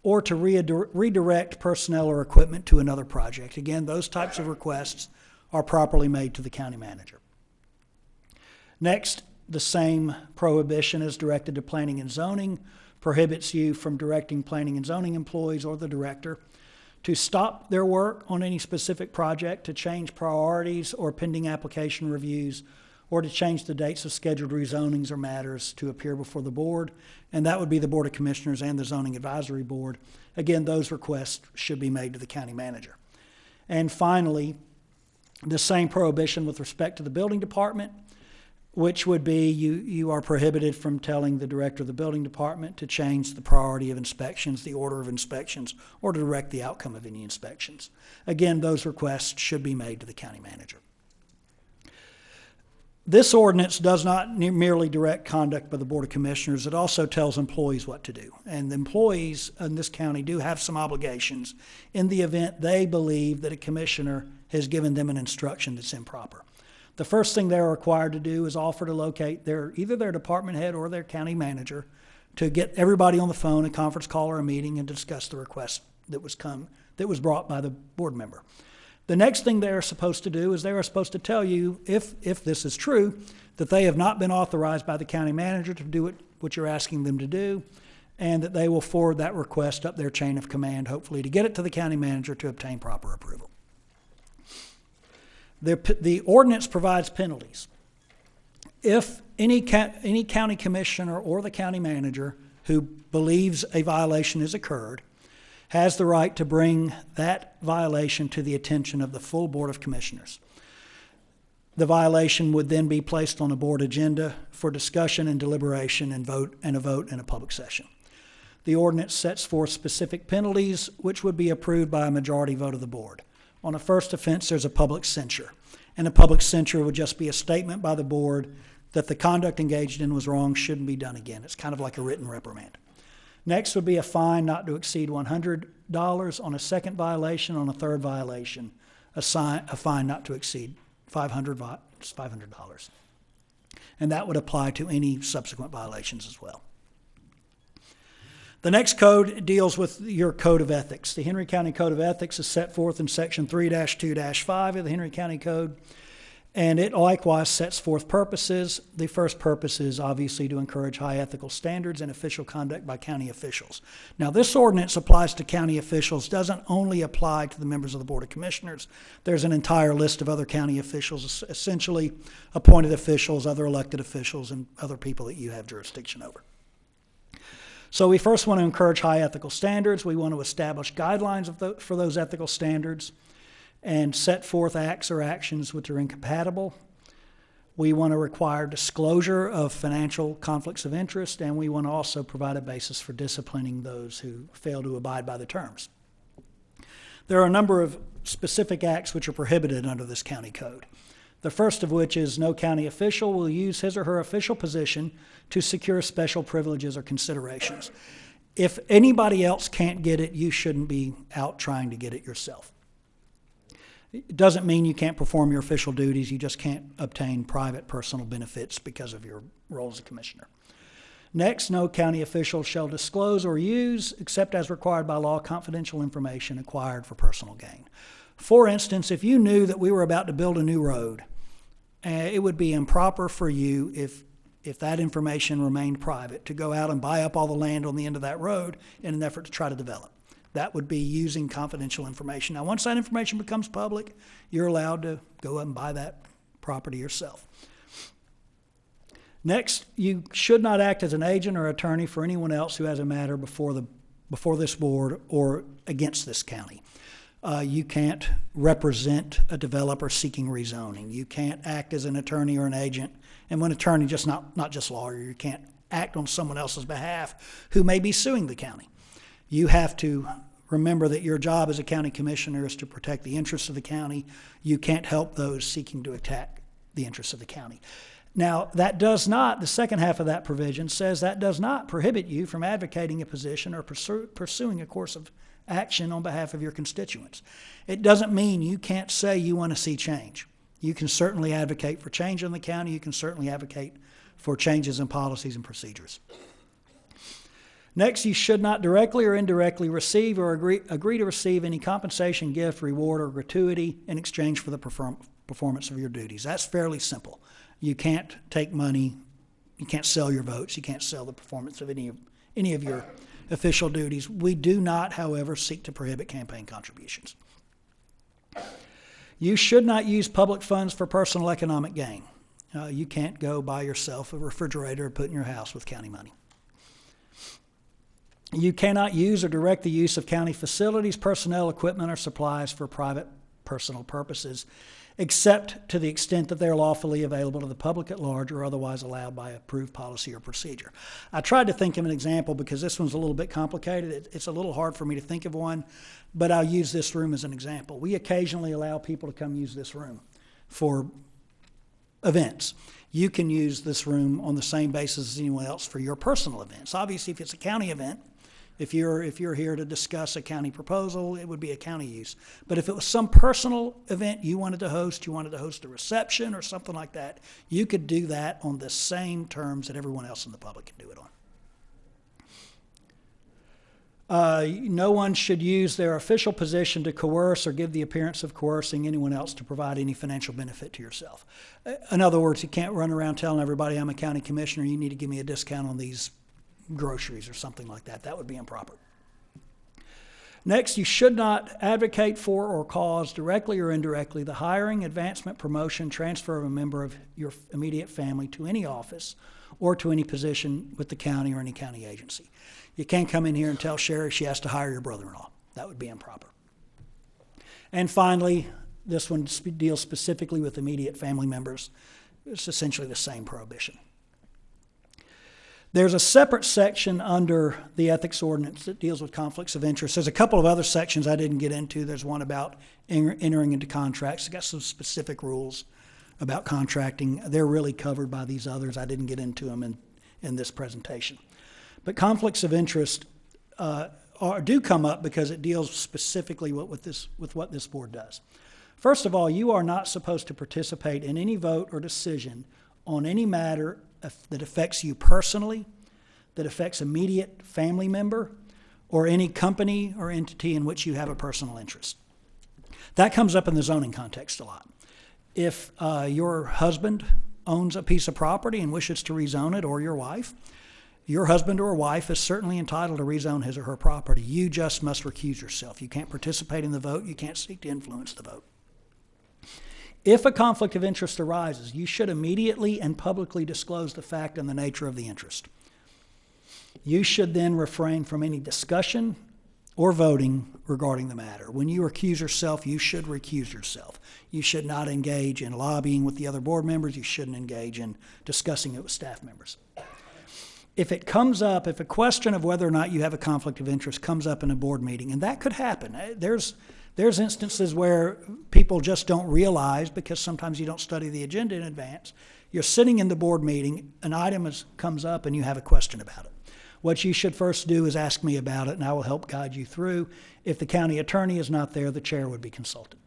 or to redirect personnel or equipment to another project. Again, those types of requests are properly made to the county manager. Next, the same prohibition is directed to planning and zoning, prohibits you from directing planning and zoning employees or the director to stop their work on any specific project, to change priorities or pending application reviews, or to change the dates of scheduled rezonings or matters to appear before the board, and that would be the Board of Commissioners and the Zoning Advisory Board. Again, those requests should be made to the county manager. And finally, the same prohibition with respect to the building department, which would be you are prohibited from telling the director of the building department to change the priority of inspections, the order of inspections, or to direct the outcome of any inspections. Again, those requests should be made to the county manager. This ordinance does not merely direct conduct by the Board of Commissioners, it also tells employees what to do. And the employees in this county do have some obligations in the event they believe that a commissioner has given them an instruction that's improper. The first thing they're required to do is offer to locate either their department head or their county manager to get everybody on the phone, a conference call or a meeting, and discuss the request that was brought by the board member. The next thing they're supposed to do is they are supposed to tell you, if this is true, that they have not been authorized by the county manager to do what you're asking them to do, and that they will forward that request up their chain of command, hopefully to get it to the county manager to obtain proper approval. The ordinance provides penalties. If any county commissioner or the county manager who believes a violation has occurred has the right to bring that violation to the attention of the full Board of Commissioners. The violation would then be placed on a board agenda for discussion and deliberation and a vote in a public session. The ordinance sets forth specific penalties which would be approved by a majority vote of the board. On a first offense, there's a public censure, and a public censure would just be a statement by the board that the conduct engaged in was wrong, shouldn't be done again. It's kind of like a written reprimand. Next would be a fine not to exceed $100 on a second violation. On a third violation, a fine not to exceed $500. And that would apply to any subsequent violations as well. The next code deals with your code of ethics. The Henry County Code of Ethics is set forth in Section 3-2-5 of the Henry County Code. And it likewise sets forth purposes. The first purpose is obviously to encourage high ethical standards and official conduct by county officials. Now, this ordinance applies to county officials, doesn't only apply to the members of the Board of Commissioners. There's an entire list of other county officials, essentially appointed officials, other elected officials, and other people that you have jurisdiction over. So we first want to encourage high ethical standards. We want to establish guidelines for those ethical standards and set forth acts or actions which are incompatible. We want to require disclosure of financial conflicts of interest, and we want to also provide a basis for disciplining those who fail to abide by the terms. There are a number of specific acts which are prohibited under this county code. The first of which is no county official will use his or her official position to secure special privileges or considerations. If anybody else can't get it, you shouldn't be out trying to get it yourself. It doesn't mean you can't perform your official duties, you just can't obtain private personal benefits because of your role as a commissioner. Next, no county official shall disclose or use, except as required by law, confidential information acquired for personal gain. For instance, if you knew that we were about to build a new road, it would be improper for you, if that information remained private, to go out and buy up all the land on the end of that road in an effort to try to develop. That would be using confidential information. Now, once that information becomes public, you're allowed to go up and buy that property yourself. Next, you should not act as an agent or attorney for anyone else who has a matter before this board or against this county. You can't represent a developer seeking rezoning. You can't act as an attorney or an agent. And when attorney, just not just lawyer, you can't act on someone else's behalf who may be suing the county. You have to remember that your job as a county commissioner is to protect the interests of the county. You can't help those seeking to attack the interests of the county. Now, that does not, the second half of that provision says that does not prohibit you from advocating a position or pursuing a course of action on behalf of your constituents. It doesn't mean you can't say you want to see change. You can certainly advocate for change in the county. You can certainly advocate for changes in policies and procedures. Next, you should not directly or indirectly receive or agree to receive any compensation, gift, reward, or gratuity in exchange for the performance of your duties. That's fairly simple. You can't take money, you can't sell your votes, you can't sell the performance of any of your official duties. We do not, however, seek to prohibit campaign contributions. You should not use public funds for personal economic gain. You can't go buy yourself a refrigerator and put in your house with county money. You cannot use or direct the use of county facilities, personnel, equipment, or supplies for private personal purposes, except to the extent that they're lawfully available to the public at large or otherwise allowed by approved policy or procedure. I tried to think of an example because this one's a little bit complicated. It's a little hard for me to think of one, but I'll use this room as an example. We occasionally allow people to come use this room for events. You can use this room on the same basis as anyone else for your personal events. Obviously, if it's a county event, if you're here to discuss a county proposal, it would be a county use. But if it was some personal event you wanted to host a reception or something like that, you could do that on the same terms that everyone else in the public can do it on. No one should use their official position to coerce or give the appearance of coercing anyone else to provide any financial benefit to yourself. In other words, you can't run around telling everybody, I'm a county commissioner, you need to give me a discount on these groceries or something like that. That would be improper. Next, you should not advocate for or cause directly or indirectly the hiring, advancement, promotion, transfer of a member of your immediate family to any office or to any position with the county or any county agency. You can't come in here and tell Sherry she has to hire your brother-in-law. That would be improper. And finally, this one deals specifically with immediate family members. It's essentially the same prohibition. There's a separate section under the ethics ordinance that deals with conflicts of interest. There's a couple of other sections I didn't get into. There's one about entering into contracts. It's got some specific rules about contracting. They're really covered by these others. I didn't get into them in this presentation. But conflicts of interest do come up because it deals specifically with what this board does. First of all, you are not supposed to participate in any vote or decision on any matter that affects you personally, that affects immediate family member, or any company or entity in which you have a personal interest. That comes up in the zoning context a lot. If your husband owns a piece of property and wishes to rezone it, or your husband or wife is certainly entitled to rezone his or her property. You just must recuse yourself. You can't participate in the vote. You can't seek to influence the vote. If a conflict of interest arises, you should immediately and publicly disclose the fact and the nature of the interest. You should then refrain from any discussion or voting regarding the matter. When you recuse yourself, you should recuse yourself. You should not engage in lobbying with the other board members. You shouldn't engage in discussing it with staff members. If it comes up, if a question of whether or not you have a conflict of interest comes up in a board meeting, and that could happen. There's instances where people just don't realize, because sometimes you don't study the agenda in advance. You're sitting in the board meeting, an item comes up, and you have a question about it. What you should first do is ask me about it, and I will help guide you through. If the county attorney is not there, the chair would be consulted.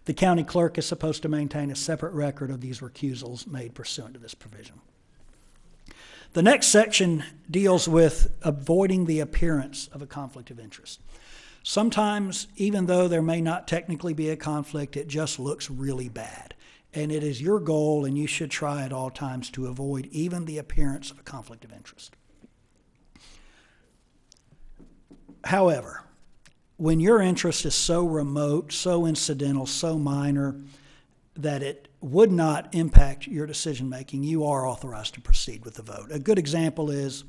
The county clerk is supposed to maintain a separate record of these recusals made pursuant to this provision. The next section deals with avoiding the appearance of a conflict of interest. Sometimes, even though there may not technically be a conflict, it just looks really bad. And it is your goal, and you should try at all times to avoid even the appearance of a conflict of interest. However, when your interest is so remote, so incidental, so minor, that it would not impact your decision-making, you are authorized to proceed with the vote. A good example is,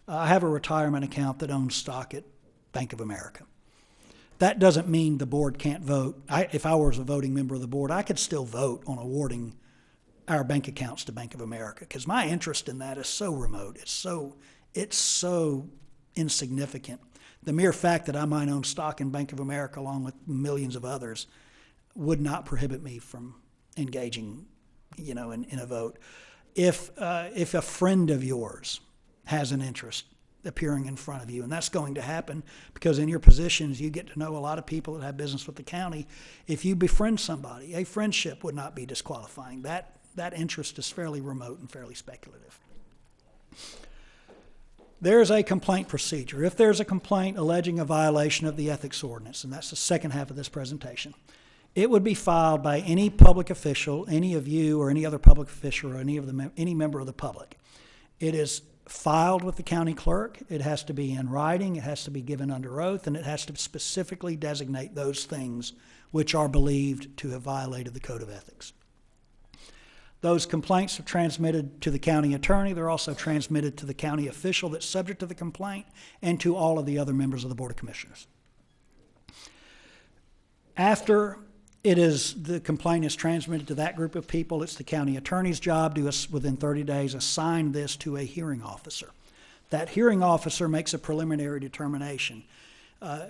I have a retirement account that owns stock at Bank of America. That doesn't mean the board can't vote. If I was a voting member of the board, I could still vote on awarding our bank accounts to Bank of America, because my interest in that is so remote. It's so insignificant. The mere fact that I might own stock in Bank of America along with millions of others would not prohibit me from engaging, in a vote. If a friend of yours has an interest appearing in front of you, and that's going to happen because in your positions you get to know a lot of people that have business with the county. If you befriend somebody, a friendship would not be disqualifying. That interest is fairly remote and fairly speculative. There's a complaint procedure. If there's a complaint alleging a violation of the ethics ordinance, and that's the second half of this presentation, it would be filed by any public official, any of you or any other public official or any member of the public. It is filed with the county clerk. It has to be in writing. It has to be given under oath, and it has to specifically designate those things which are believed to have violated the code of ethics. Those complaints are transmitted to the county attorney. They're also transmitted to the county official that's subject to the complaint and to all of the other members of the Board of Commissioners. After the complaint is transmitted to that group of people, it's the county attorney's job to, within 30 days, assign this to a hearing officer. That hearing officer makes a preliminary determination.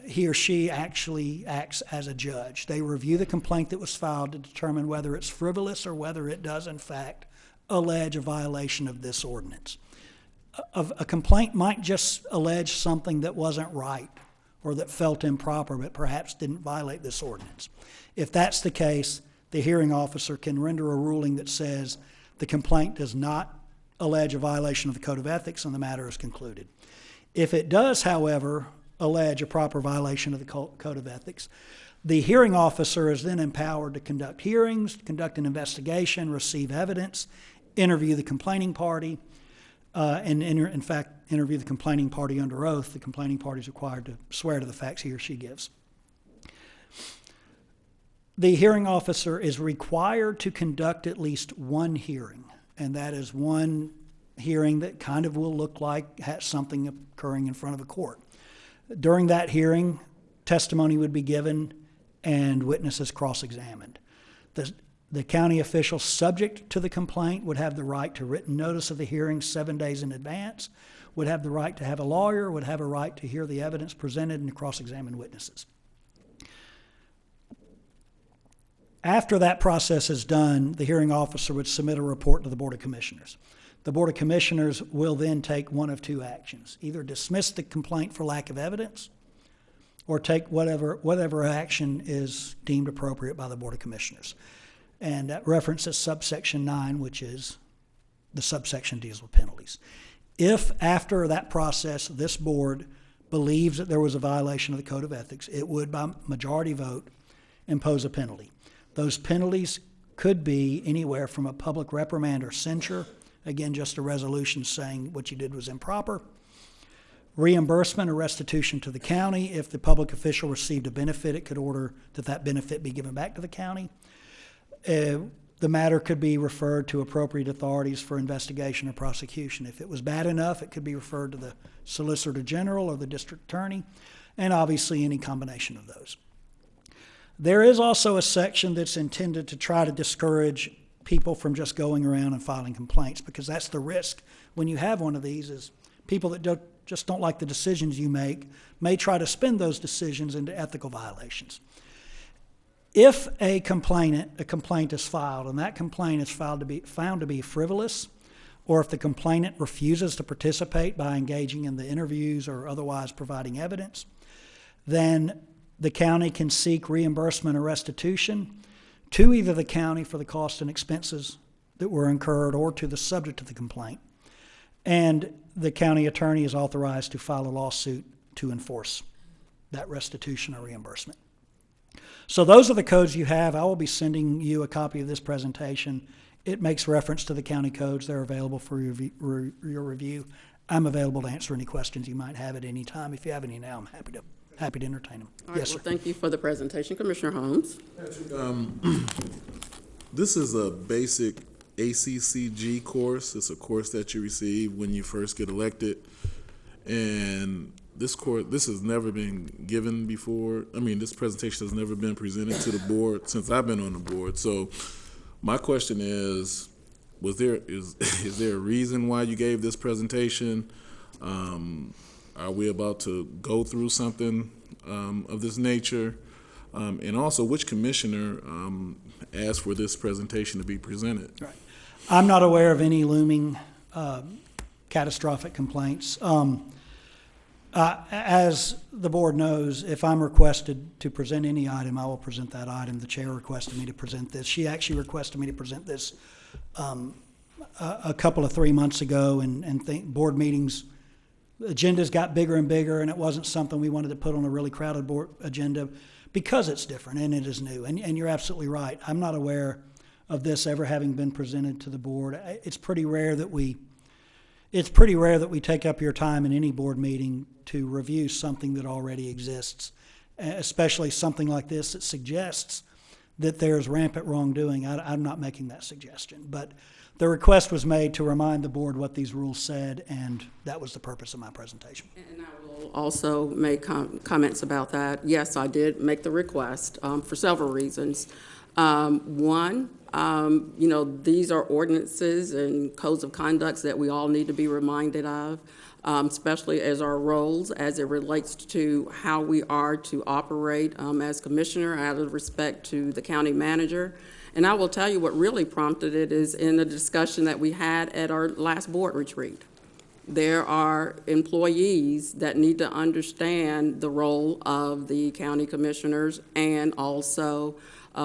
He or she actually acts as a judge. They review the complaint that was filed to determine whether it's frivolous or whether it does, in fact, allege a violation of this ordinance. A complaint might just allege something that wasn't right or that felt improper, but perhaps didn't violate this ordinance. If that's the case, the hearing officer can render a ruling that says the complaint does not allege a violation of the code of ethics and the matter is concluded. If it does, however, allege a proper violation of the code of ethics, the hearing officer is then empowered to conduct hearings, conduct an investigation, receive evidence, interview the complaining party, and in fact, interview the complaining party under oath. The complaining party is required to swear to the facts he or she gives. The hearing officer is required to conduct at least one hearing, and that is one hearing that kind of will look like has something occurring in front of a court. During that hearing, testimony would be given and witnesses cross-examined. The county official subject to the complaint would have the right to written notice of the hearing 7 days in advance, would have the right to have a lawyer, would have a right to hear the evidence presented and to cross-examine witnesses. After that process is done, the hearing officer would submit a report to the Board of Commissioners. The Board of Commissioners will then take one of two actions: either dismiss the complaint for lack of evidence or take whatever action is deemed appropriate by the Board of Commissioners. And that references subsection 9, which is the subsection deals with penalties. If after that process this board believes that there was a violation of the code of ethics, it would by majority vote impose a penalty. Those penalties could be anywhere from a public reprimand or censure, again, just a resolution saying what you did was improper, reimbursement or restitution to the county. If the public official received a benefit, it could order that that benefit be given back to the county. The matter could be referred to appropriate authorities for investigation or prosecution. If it was bad enough, it could be referred to the Solicitor General or the District Attorney, and obviously any combination of those. There is also a section that's intended to try to discourage people from just going around and filing complaints, because that's the risk when you have one of these, is people that just don't like the decisions you make may try to spin those decisions into ethical violations. If a complaint is filed and that complaint is found to be frivolous, or if the complainant refuses to participate by engaging in the interviews or otherwise providing evidence, then the county can seek reimbursement or restitution to either the county for the costs and expenses that were incurred or to the subject of the complaint. And the county attorney is authorized to file a lawsuit to enforce that restitution or reimbursement. So those are the codes you have. I will be sending you a copy of this presentation. It makes reference to the county codes. They're available for your review. I'm available to answer any questions you might have at any time. If you have any now, I'm happy to entertain them. All right, yes, well, thank you for the presentation. Commissioner Holmes. This is a basic ACCG course. It's a course that you receive when you first get elected. And this has never been given before. I mean, this presentation has never been presented to the board since I've been on the board. So my question is there a reason why you gave this presentation? Are we about to go through something of this nature? And also, which commissioner asked for this presentation to be presented? Right. I'm not aware of any looming catastrophic complaints. As the board knows, if I'm requested to present any item, I will present that item. The chair requested me to present this. She actually requested me to present this a couple of 3 months ago, and board meetings, agendas got bigger and bigger, and it wasn't something we wanted to put on a really crowded board agenda because it's different and it is new. And you're absolutely right. I'm not aware of this ever having been presented to the board. It's pretty rare that we take up your time in any board meeting to review something that already exists, especially something like this that suggests that there's rampant wrongdoing. I'm not making that suggestion, but the request was made to remind the board what these rules said, and that was the purpose of my presentation. And I will also make comments about that. Yes, I did make the request for several reasons. One, these are ordinances and codes of conducts that we all need to be reminded of, especially as our roles as it relates to how we are to operate as commissioner out of respect to the county manager. And I will tell you what really prompted it is in the discussion that we had at our last board retreat. There are employees that need to understand the role of the county commissioners and also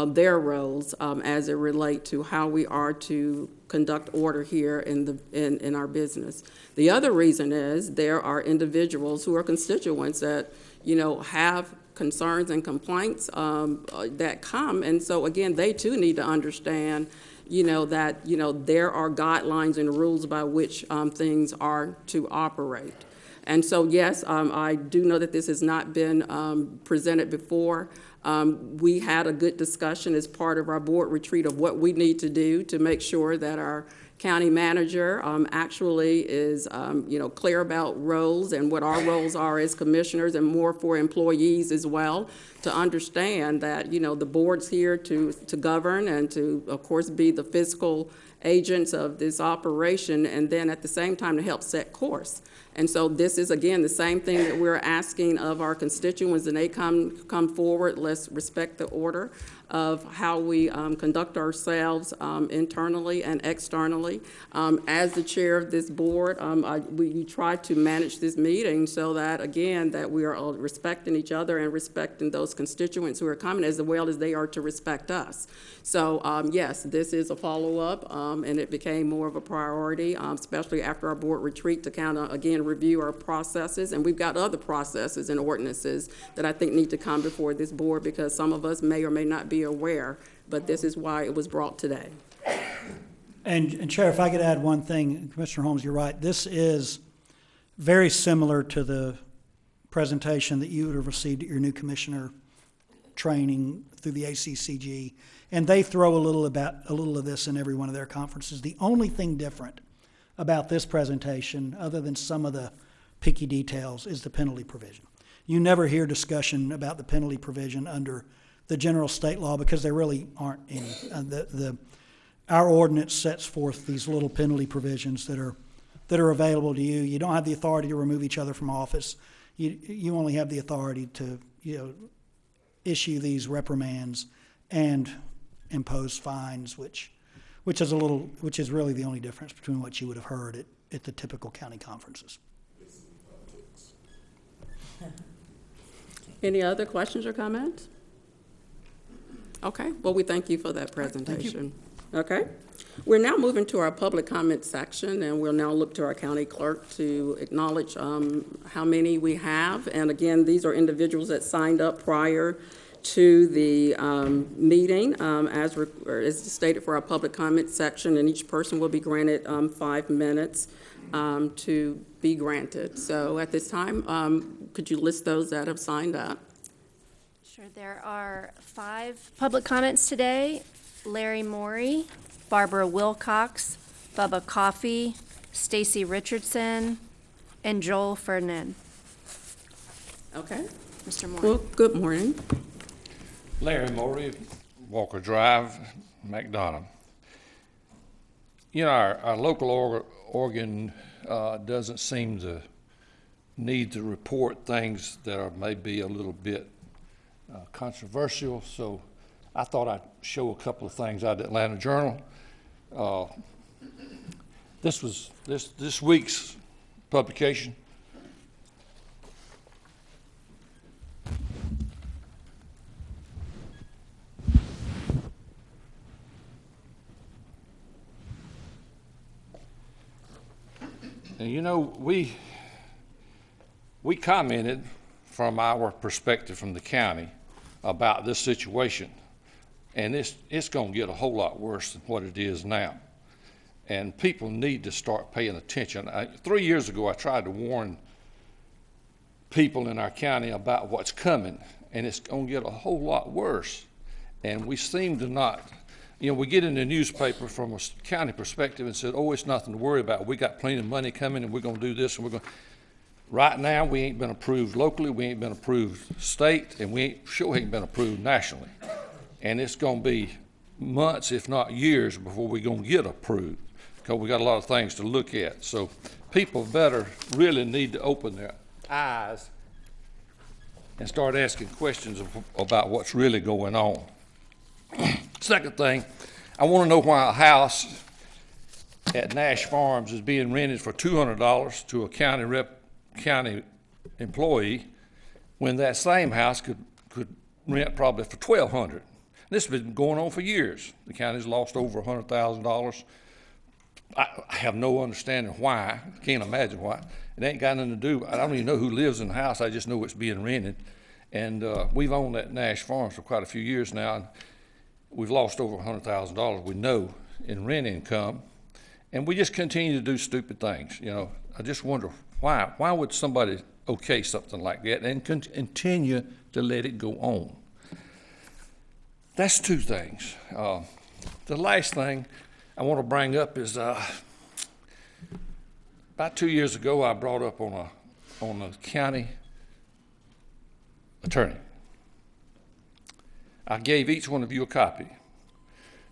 their roles as it relates to how we are to conduct order here in our business. The other reason is there are individuals who are constituents that have concerns and complaints that come, and so again they too need to understand that there are guidelines and rules by which things are to operate. And so yes, I do know that this has not been presented before. We had a good discussion as part of our board retreat of what we need to do to make sure that our county manager actually is clear about roles and what our roles are as commissioners, and more for employees as well, to understand that the board's here to govern and to of course be the fiscal agents of this operation, and then at the same time to help set course. And so this is, again, the same thing that we're asking of our constituents, and they come forward. Let's respect the order of how we conduct ourselves internally and externally. As the chair of this board, we try to manage this meeting so that, again, that we are all respecting each other and respecting those constituents who are coming as well as they are to respect us. So, yes, this is a follow-up and it became more of a priority, especially after our board retreat, to kind of, again, review our processes. And we've got other processes and ordinances that I think need to come before this board, because some of us may or may not be aware, but this is why it was brought today. And Chair, if I could add one thing, Commissioner Holmes, you're right. This is very similar to the presentation that you would have received at your new commissioner training through the ACCG, and they throw a little of this in every one of their conferences. The only thing different about this presentation, other than some of the picky details, is the penalty provision. You never hear discussion about the penalty provision under the general state law, because there really aren't any. Our ordinance sets forth these little penalty provisions that are available to you. You don't have the authority to remove each other from office. You only have the authority to, issue these reprimands and impose fines, which is really the only difference between what you would have heard at the typical county conferences. Any other questions or comments? Okay, well, we thank you for that presentation. Okay, we're now moving to our public comment section, and we'll now look to our county clerk to acknowledge how many we have. And again, these are individuals that signed up prior to the meeting, as stated for our public comment section, and each person will be granted 5 minutes to be granted. So at this time, could you list those that have signed up? Sure, there are 5 public comments today. Larry Morey, Barbara Wilcox, Bubba Coffey, Stacy Richardson, and Joel Ferdinand. Okay. Mr. Morey. Well, good morning. Larry Morey, Walker Drive, McDonough. You know, our local organ doesn't seem to need to report things that are maybe a little bit controversial, so I thought I'd show a couple of things out of the Atlanta Journal. This was this week's publication. And you know, we commented from our perspective from the county about this situation. And it's going to get a whole lot worse than what it is now. And people need to start paying attention. 3 years ago, I tried to warn people in our county about what's coming, and it's going to get a whole lot worse. And we seem to not, we get in the newspaper from a county perspective and said, oh, it's nothing to worry about. We got plenty of money coming, and we're going to do this, and we're going to. Right now, we ain't been approved locally, we ain't been approved state, and we ain't been approved nationally. And it's going to be months, if not years, before we're going to get approved, because we got a lot of things to look at. So people better really need to open their eyes and start asking questions about what's really going on. Second thing, I want to know why a house at Nash Farms is being rented for $200 to a county employee, when that same house could rent probably for $1,200. This has been going on for years. The county's lost over $100,000. I have no understanding why. I can't imagine why. It ain't got nothing to do. I don't even know who lives in the house. I just know it's being rented. And we've owned that Nash Farms for quite a few years now, and we've lost over $100,000, we know, in rent income. And we just continue to do stupid things. I just wonder why. Why would somebody okay something like that and continue to let it go on? That's 2 things. The last thing I want to bring up is about 2 years ago, I brought up on a county attorney. I gave each one of you a copy.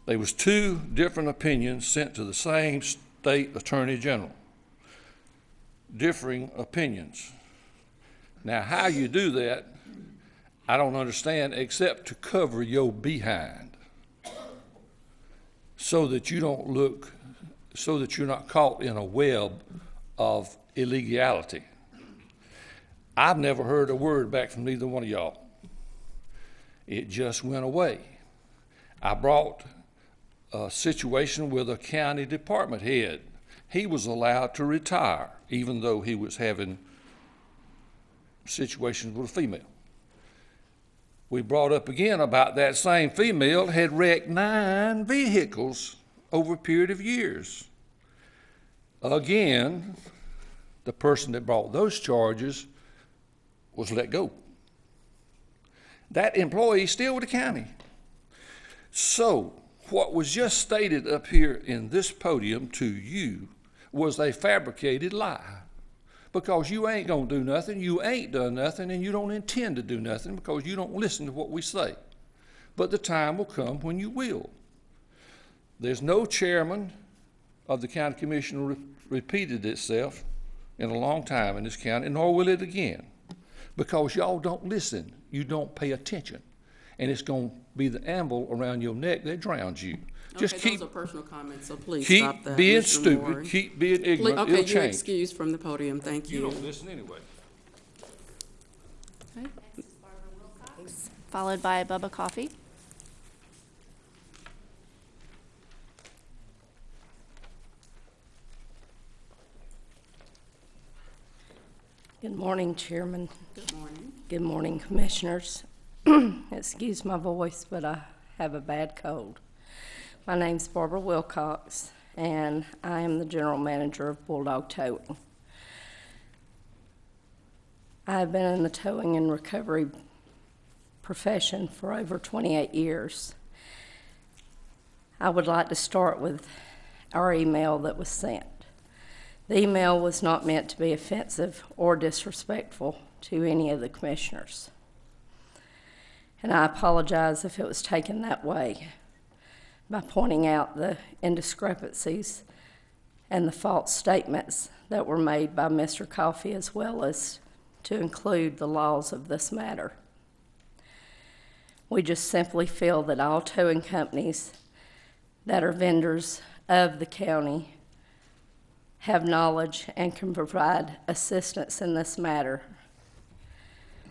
There was 2 different opinions sent to the same state attorney general. Differing opinions. Now, how you do that, I don't understand, except to cover your behind, so that you're not caught in a web of illegality. I've never heard a word back from neither one of y'all. It just went away. I brought a situation with a county department head. He was allowed to retire, even though he was having situations with a female. We brought up again about that same female had wrecked 9 vehicles over a period of years. Again, the person that brought those charges was let go. That employee is still with the county. So what was just stated up here in this podium to you was a fabricated lie, because you ain't gonna do nothing, you ain't done nothing, and you don't intend to do nothing because you don't listen to what we say. But the time will come when you will. There's no chairman of the county commission repeated itself in a long time in this county, nor will it again, because y'all don't listen, you don't pay attention, and it's gonna be the amble around your neck that drowns you. Just Okay, keep, those are personal comments, so please keep stop that. being Mr. stupid, Moore. keep being ignorant, Okay, it'll you're change. excused from the podium, thank You you. don't listen anyway. Followed by Bubba Coffee. Good morning, Chairman. Good morning. Good morning, Commissioners. Excuse my voice, but I have a bad cold. My name's Barbara Wilcox, and I am the General Manager of Bulldog Towing. I've been in the towing and recovery profession for over 28 years. I would like to start with our email that was sent. The email was not meant to be offensive or disrespectful to any of the commissioners. And I apologize if it was taken that way, by pointing out the indiscrepancies and the false statements that were made by Mr. Coffey, as well as to include the laws of this matter. We just simply feel that all towing companies that are vendors of the county have knowledge and can provide assistance in this matter,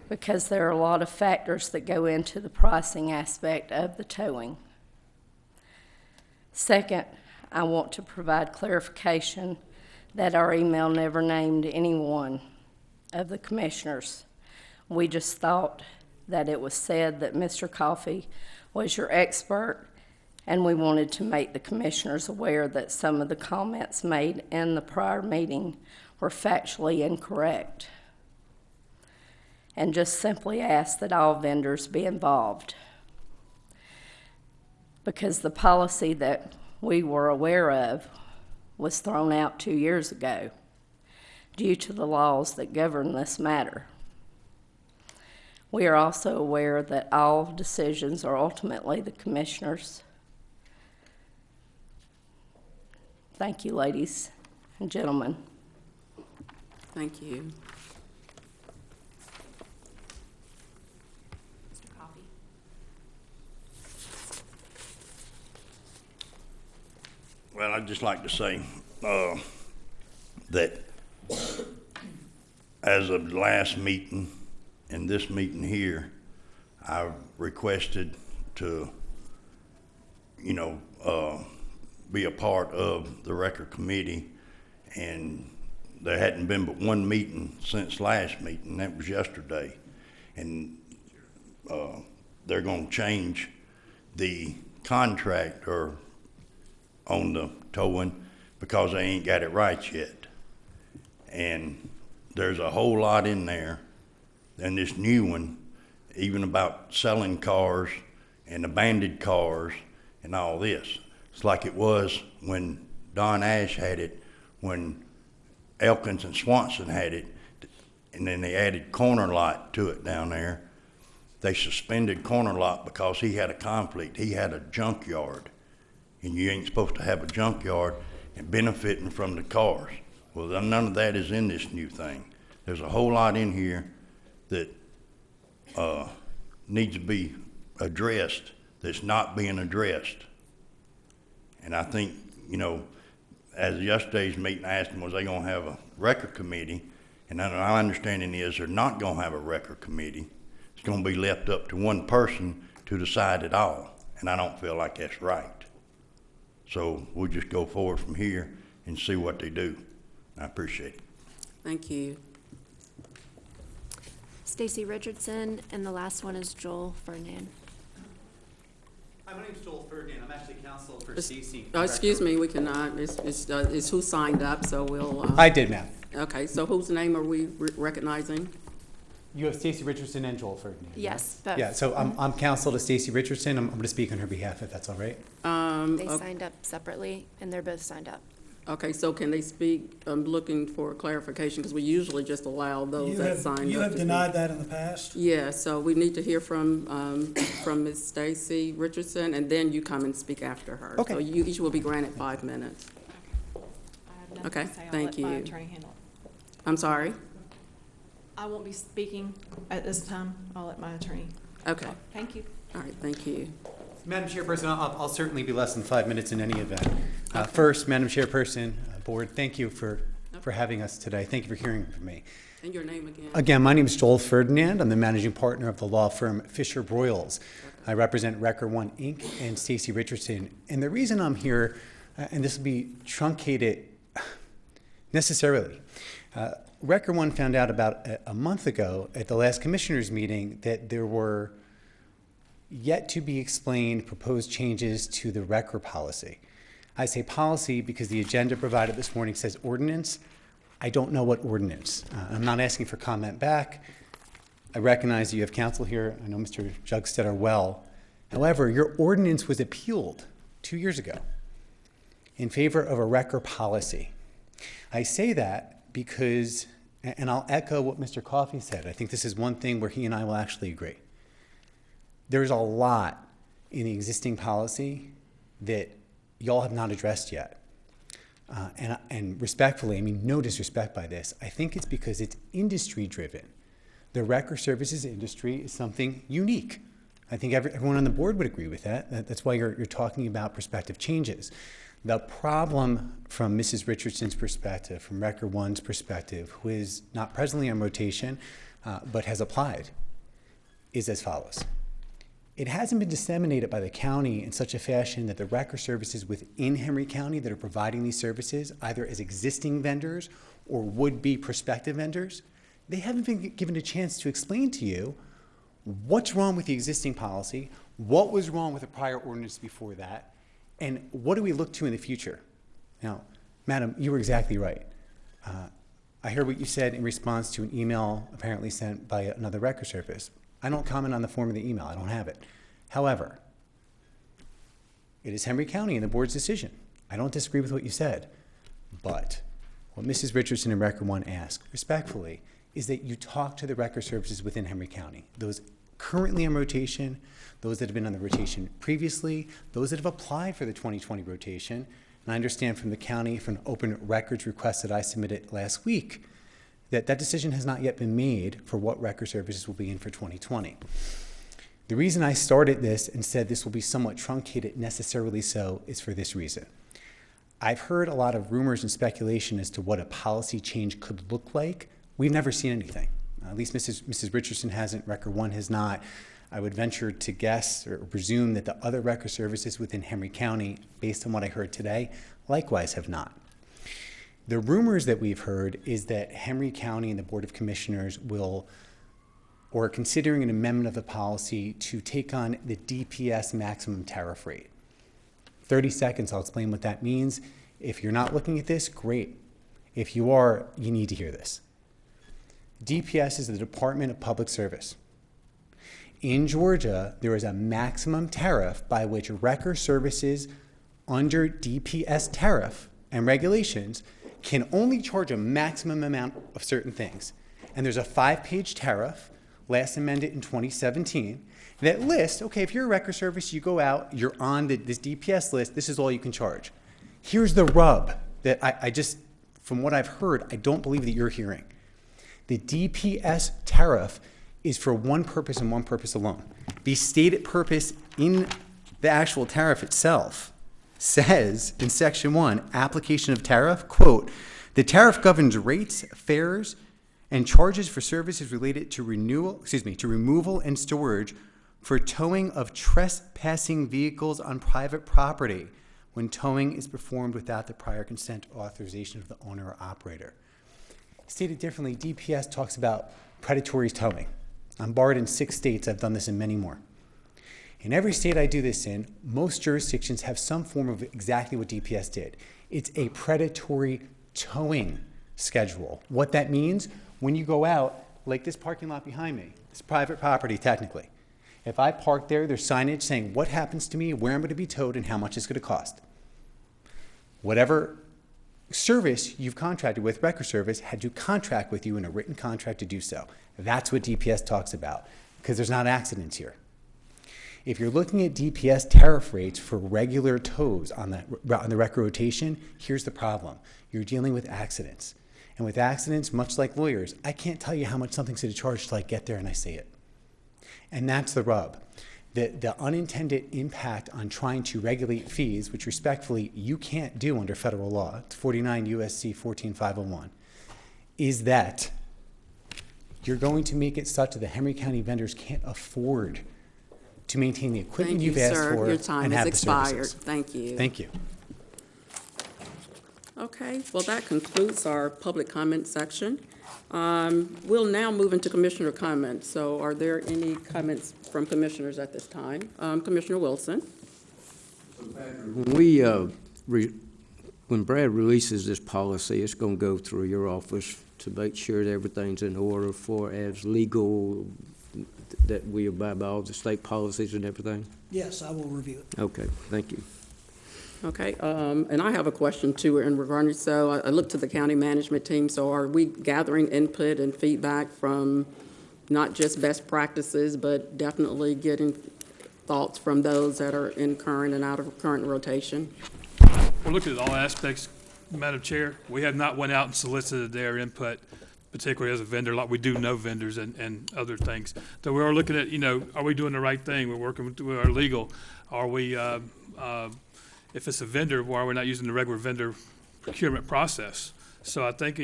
because there are a lot of factors that go into the pricing aspect of the towing. Second, I want to provide clarification that our email never named any one of the commissioners. We just thought that it was said that Mr. Coffey was your expert, and we wanted to make the commissioners aware that some of the comments made in the prior meeting were factually incorrect, and just simply ask that all vendors be involved, because the policy that we were aware of was thrown out 2 years ago due to the laws that govern this matter. We are also aware that all decisions are ultimately the commissioners'. Thank you, ladies and gentlemen. Thank you. Mr. Coffey. Well, I'd just like to say that as of the last meeting and this meeting here, I've requested to, be a part of the record committee, and there hadn't been but one meeting since last meeting. That was yesterday, and they're going to change the contract or on the towing because they ain't got it right yet. And there's a whole lot in there, and this new one, even about selling cars and abandoned cars and all this. It's like it was when Don Ash had it, when Elkins and Swanson had it, and then they added Corner Lot to it down there. They suspended Corner Lot because he had a conflict. He had a junkyard, and you ain't supposed to have a junkyard and benefiting from the cars. Well, none of that is in this new thing. There's a whole lot in here that needs to be addressed that's not being addressed. And I think, as yesterday's meeting, I asked them, was they going to have a record committee? And our understanding is they're not going to have a record committee. It's going to be left up to one person to decide it all. And I don't feel like that's right. So we'll just go forward from here and see what they do. I appreciate it. Thank you. Stacy Richardson, and the last one is Joel Ferdinand. Hi, my name is Joel Ferdinand. I'm actually counsel for Stacy. Excuse me, we cannot. It's who signed up, so we'll. I did, ma'am. Okay, so whose name are we recognizing? You have Stacy Richardson and Joel Ferdinand. Yes, both. Yeah, so I'm counsel to Stacy Richardson. I'm going to speak on her behalf, if that's all right. They signed up separately, and they're both signed up. Okay, so can they speak? I'm looking for clarification because we usually just allow those that signed up. You have denied that in the past? Yeah, so we need to hear from Ms. Stacy Richardson, and then you come and speak after her. Okay. So you each will be granted 5 minutes. Okay, thank you. I'll let my attorney handle it. I'm sorry? I won't be speaking at this time. I'll let my attorney. Okay. Thank you. All right, thank you. Madam Chairperson, I'll certainly be less than 5 minutes in any event. First, Madam Chairperson, Board, thank you for having us today. Thank you for hearing from me. And your name again? Again, my name is Joel Ferdinand. I'm the managing partner of the law firm Fisher Broyles. I represent Record One Inc. and Stacy Richardson. And the reason I'm here, and this will be truncated necessarily, Record One found out about a month ago at the last commissioners meeting that there were yet to be explained proposed changes to the record policy. I say policy because the agenda provided this morning says ordinance. I don't know what ordinance. I'm not asking for comment back. I recognize you have counsel here. I know Mr. Jugstead well. However, your ordinance was appealed 2 years ago in favor of a record policy. I say that because, and I'll echo what Mr. Coffey said, I think this is one thing where he and I will actually agree. There's a lot in the existing policy that y'all have not addressed yet. And respectfully, I mean, no disrespect by this, I think it's because it's industry driven. The record services industry is something unique. I think everyone on the board would agree with that. That's why you're talking about prospective changes. The problem from Mrs. Richardson's perspective, from Record One's perspective, who is not presently on rotation, but has applied, is as follows. It hasn't been disseminated by the county in such a fashion that the record services within Henry County that are providing these services, either as existing vendors or would-be prospective vendors, they haven't been given a chance to explain to you what's wrong with the existing policy, what was wrong with the prior ordinance before that, and what do we look to in the future? Now, Madam, you were exactly right. I heard what you said in response to an email apparently sent by another record service. I don't comment on the form of the email. I don't have it. However, it is Henry County and the board's decision. I don't disagree with what you said. But what Mrs. Richardson and Record One ask, respectfully, is that you talk to the record services within Henry County, those currently on rotation, those that have been on the rotation previously, those that have applied for the 2020 rotation. And I understand from the county, from an open records request that I submitted last week, that decision has not yet been made for what record services will be in for 2020. The reason I started this and said this will be somewhat truncated, necessarily so, is for this reason. I've heard a lot of rumors and speculation as to what a policy change could look like. We've never seen anything. At least Mrs. Richardson hasn't, Record One has not. I would venture to guess or presume that the other record services within Henry County, based on what I heard today, likewise have not. The rumors that we've heard is that Henry County and the Board of Commissioners are considering an amendment of the policy to take on the DPS maximum tariff rate. 30 seconds, I'll explain what that means. If you're not looking at this, great. If you are, you need to hear this. DPS is the Department of Public Service. In Georgia, there is a maximum tariff by which record services under DPS tariff and regulations can only charge a maximum amount of certain things. And there's a 5-page tariff, last amended in 2017, that lists, okay, if you're a record service, you go out, you're on this DPS list, this is all you can charge. Here's the rub that I just, from what I've heard, I don't believe that you're hearing. The DPS tariff is for one purpose and one purpose alone. The stated purpose in the actual tariff itself says in Section 1, application of tariff, quote, the tariff governs rates, fares, and charges for services related to removal and storage for towing of trespassing vehicles on private property when towing is performed without the prior consent or authorization of the owner or operator. Stated differently, DPS talks about predatory towing. I'm barred in 6 states. I've done this in many more. In every state I do this in, most jurisdictions have some form of exactly what DPS did. It's a predatory towing schedule. What that means, when you go out, like this parking lot behind me, it's private property technically. If I park there, there's signage saying what happens to me, where I'm going to be towed, and how much it's going to cost. Whatever service you've contracted with, record service, had to contract with you in a written contract to do so. That's what DPS talks about, because there's not accidents here. If you're looking at DPS tariff rates for regular tows on the record rotation, here's the problem. You're dealing with accidents. And with accidents, much like lawyers, I can't tell you how much something's going to charge till I get there and I see it. And that's the rub. The unintended impact on trying to regulate fees, which respectfully you can't do under federal law, it's 49 U.S.C. 14501, is that you're going to make it such that the Henry County vendors can't afford to maintain the equipment you've asked for Your time and has have expired. the services. Thank you. Thank you. Okay, well, that concludes our public comment section. We'll now move into commissioner comments. So are there any comments from commissioners at this time? Commissioner Wilson. When when Brad releases this policy, it's going to go through your office to make sure that everything's in order for as legal, that we abide by all the state policies and everything? Yes, I will review it. Okay, thank you. Okay, and I have a question too in regard, so I look to the county management team, so are we gathering input and feedback from not just best practices, but definitely getting thoughts from those that are in current and out of current rotation? We're looking at all aspects, Madam Chair. We have not went out and solicited their input, particularly as a vendor, like we do no vendors and other things. So we are looking at, are we doing the right thing? We're working with our legal. Are we, if it's a vendor, why are we not using the regular vendor procurement process? So I think,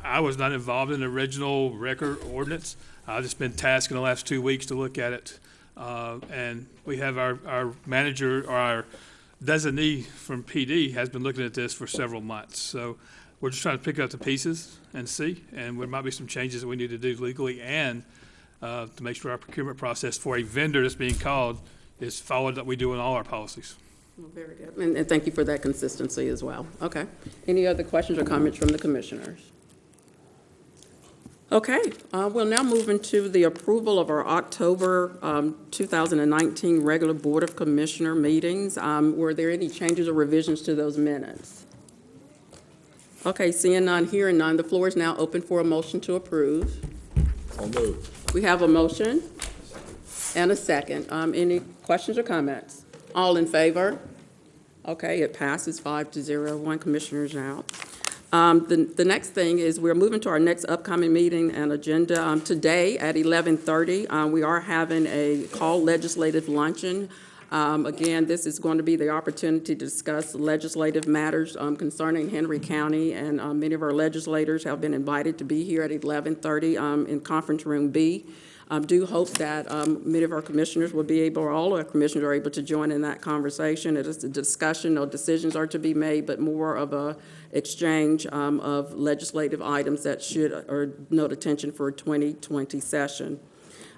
I was not involved in the original record ordinance. I've just been tasked in the last 2 weeks to look at it. And we have our manager, or our designee from PD has been looking at this for several months. So we're just trying to pick up the pieces and see, and there might be some changes that we need to do legally and to make sure our procurement process for a vendor that's being called is followed that we do in all our policies. Well, very good, and thank you for that consistency as well. Okay, any other questions or comments from the commissioners? Okay, we'll now move into the approval of our October 2019 regular Board of Commissioner meetings. Were there any changes or revisions to those minutes? Okay, seeing none, hearing none, the floor is now open for a motion to approve. I'll move. We have a motion and a second. Any questions or comments? All in favor? Okay, it passes 5-0. One commissioner's out. The next thing is we're moving to our next upcoming meeting and agenda. Today at 11:30, we are having a call legislative luncheon. Again, this is going to be the opportunity to discuss legislative matters concerning Henry County, and many of our legislators have been invited to be here at 11:30 in conference room B. Do hope that many of our commissioners will be able, or all our commissioners are able to join in that conversation. It is a discussion, no decisions are to be made, but more of a exchange of legislative items that should or note attention for a 2020 session.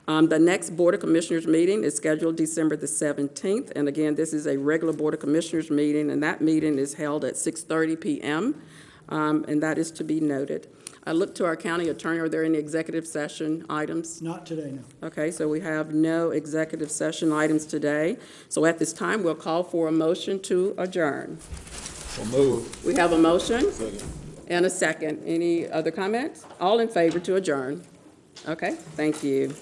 The next Board of Commissioners meeting is scheduled December the 17th, and again, this is a regular Board of Commissioners meeting, and that meeting is held at 6:30 p.m., and that is to be noted. I look to our county attorney. Are there any executive session items? Not today, no. Okay, so we have no executive session items today. So at this time, we'll call for a motion to adjourn. I'll move. We have a motion and a second. Any other comments? All in favor to adjourn? Okay, thank you.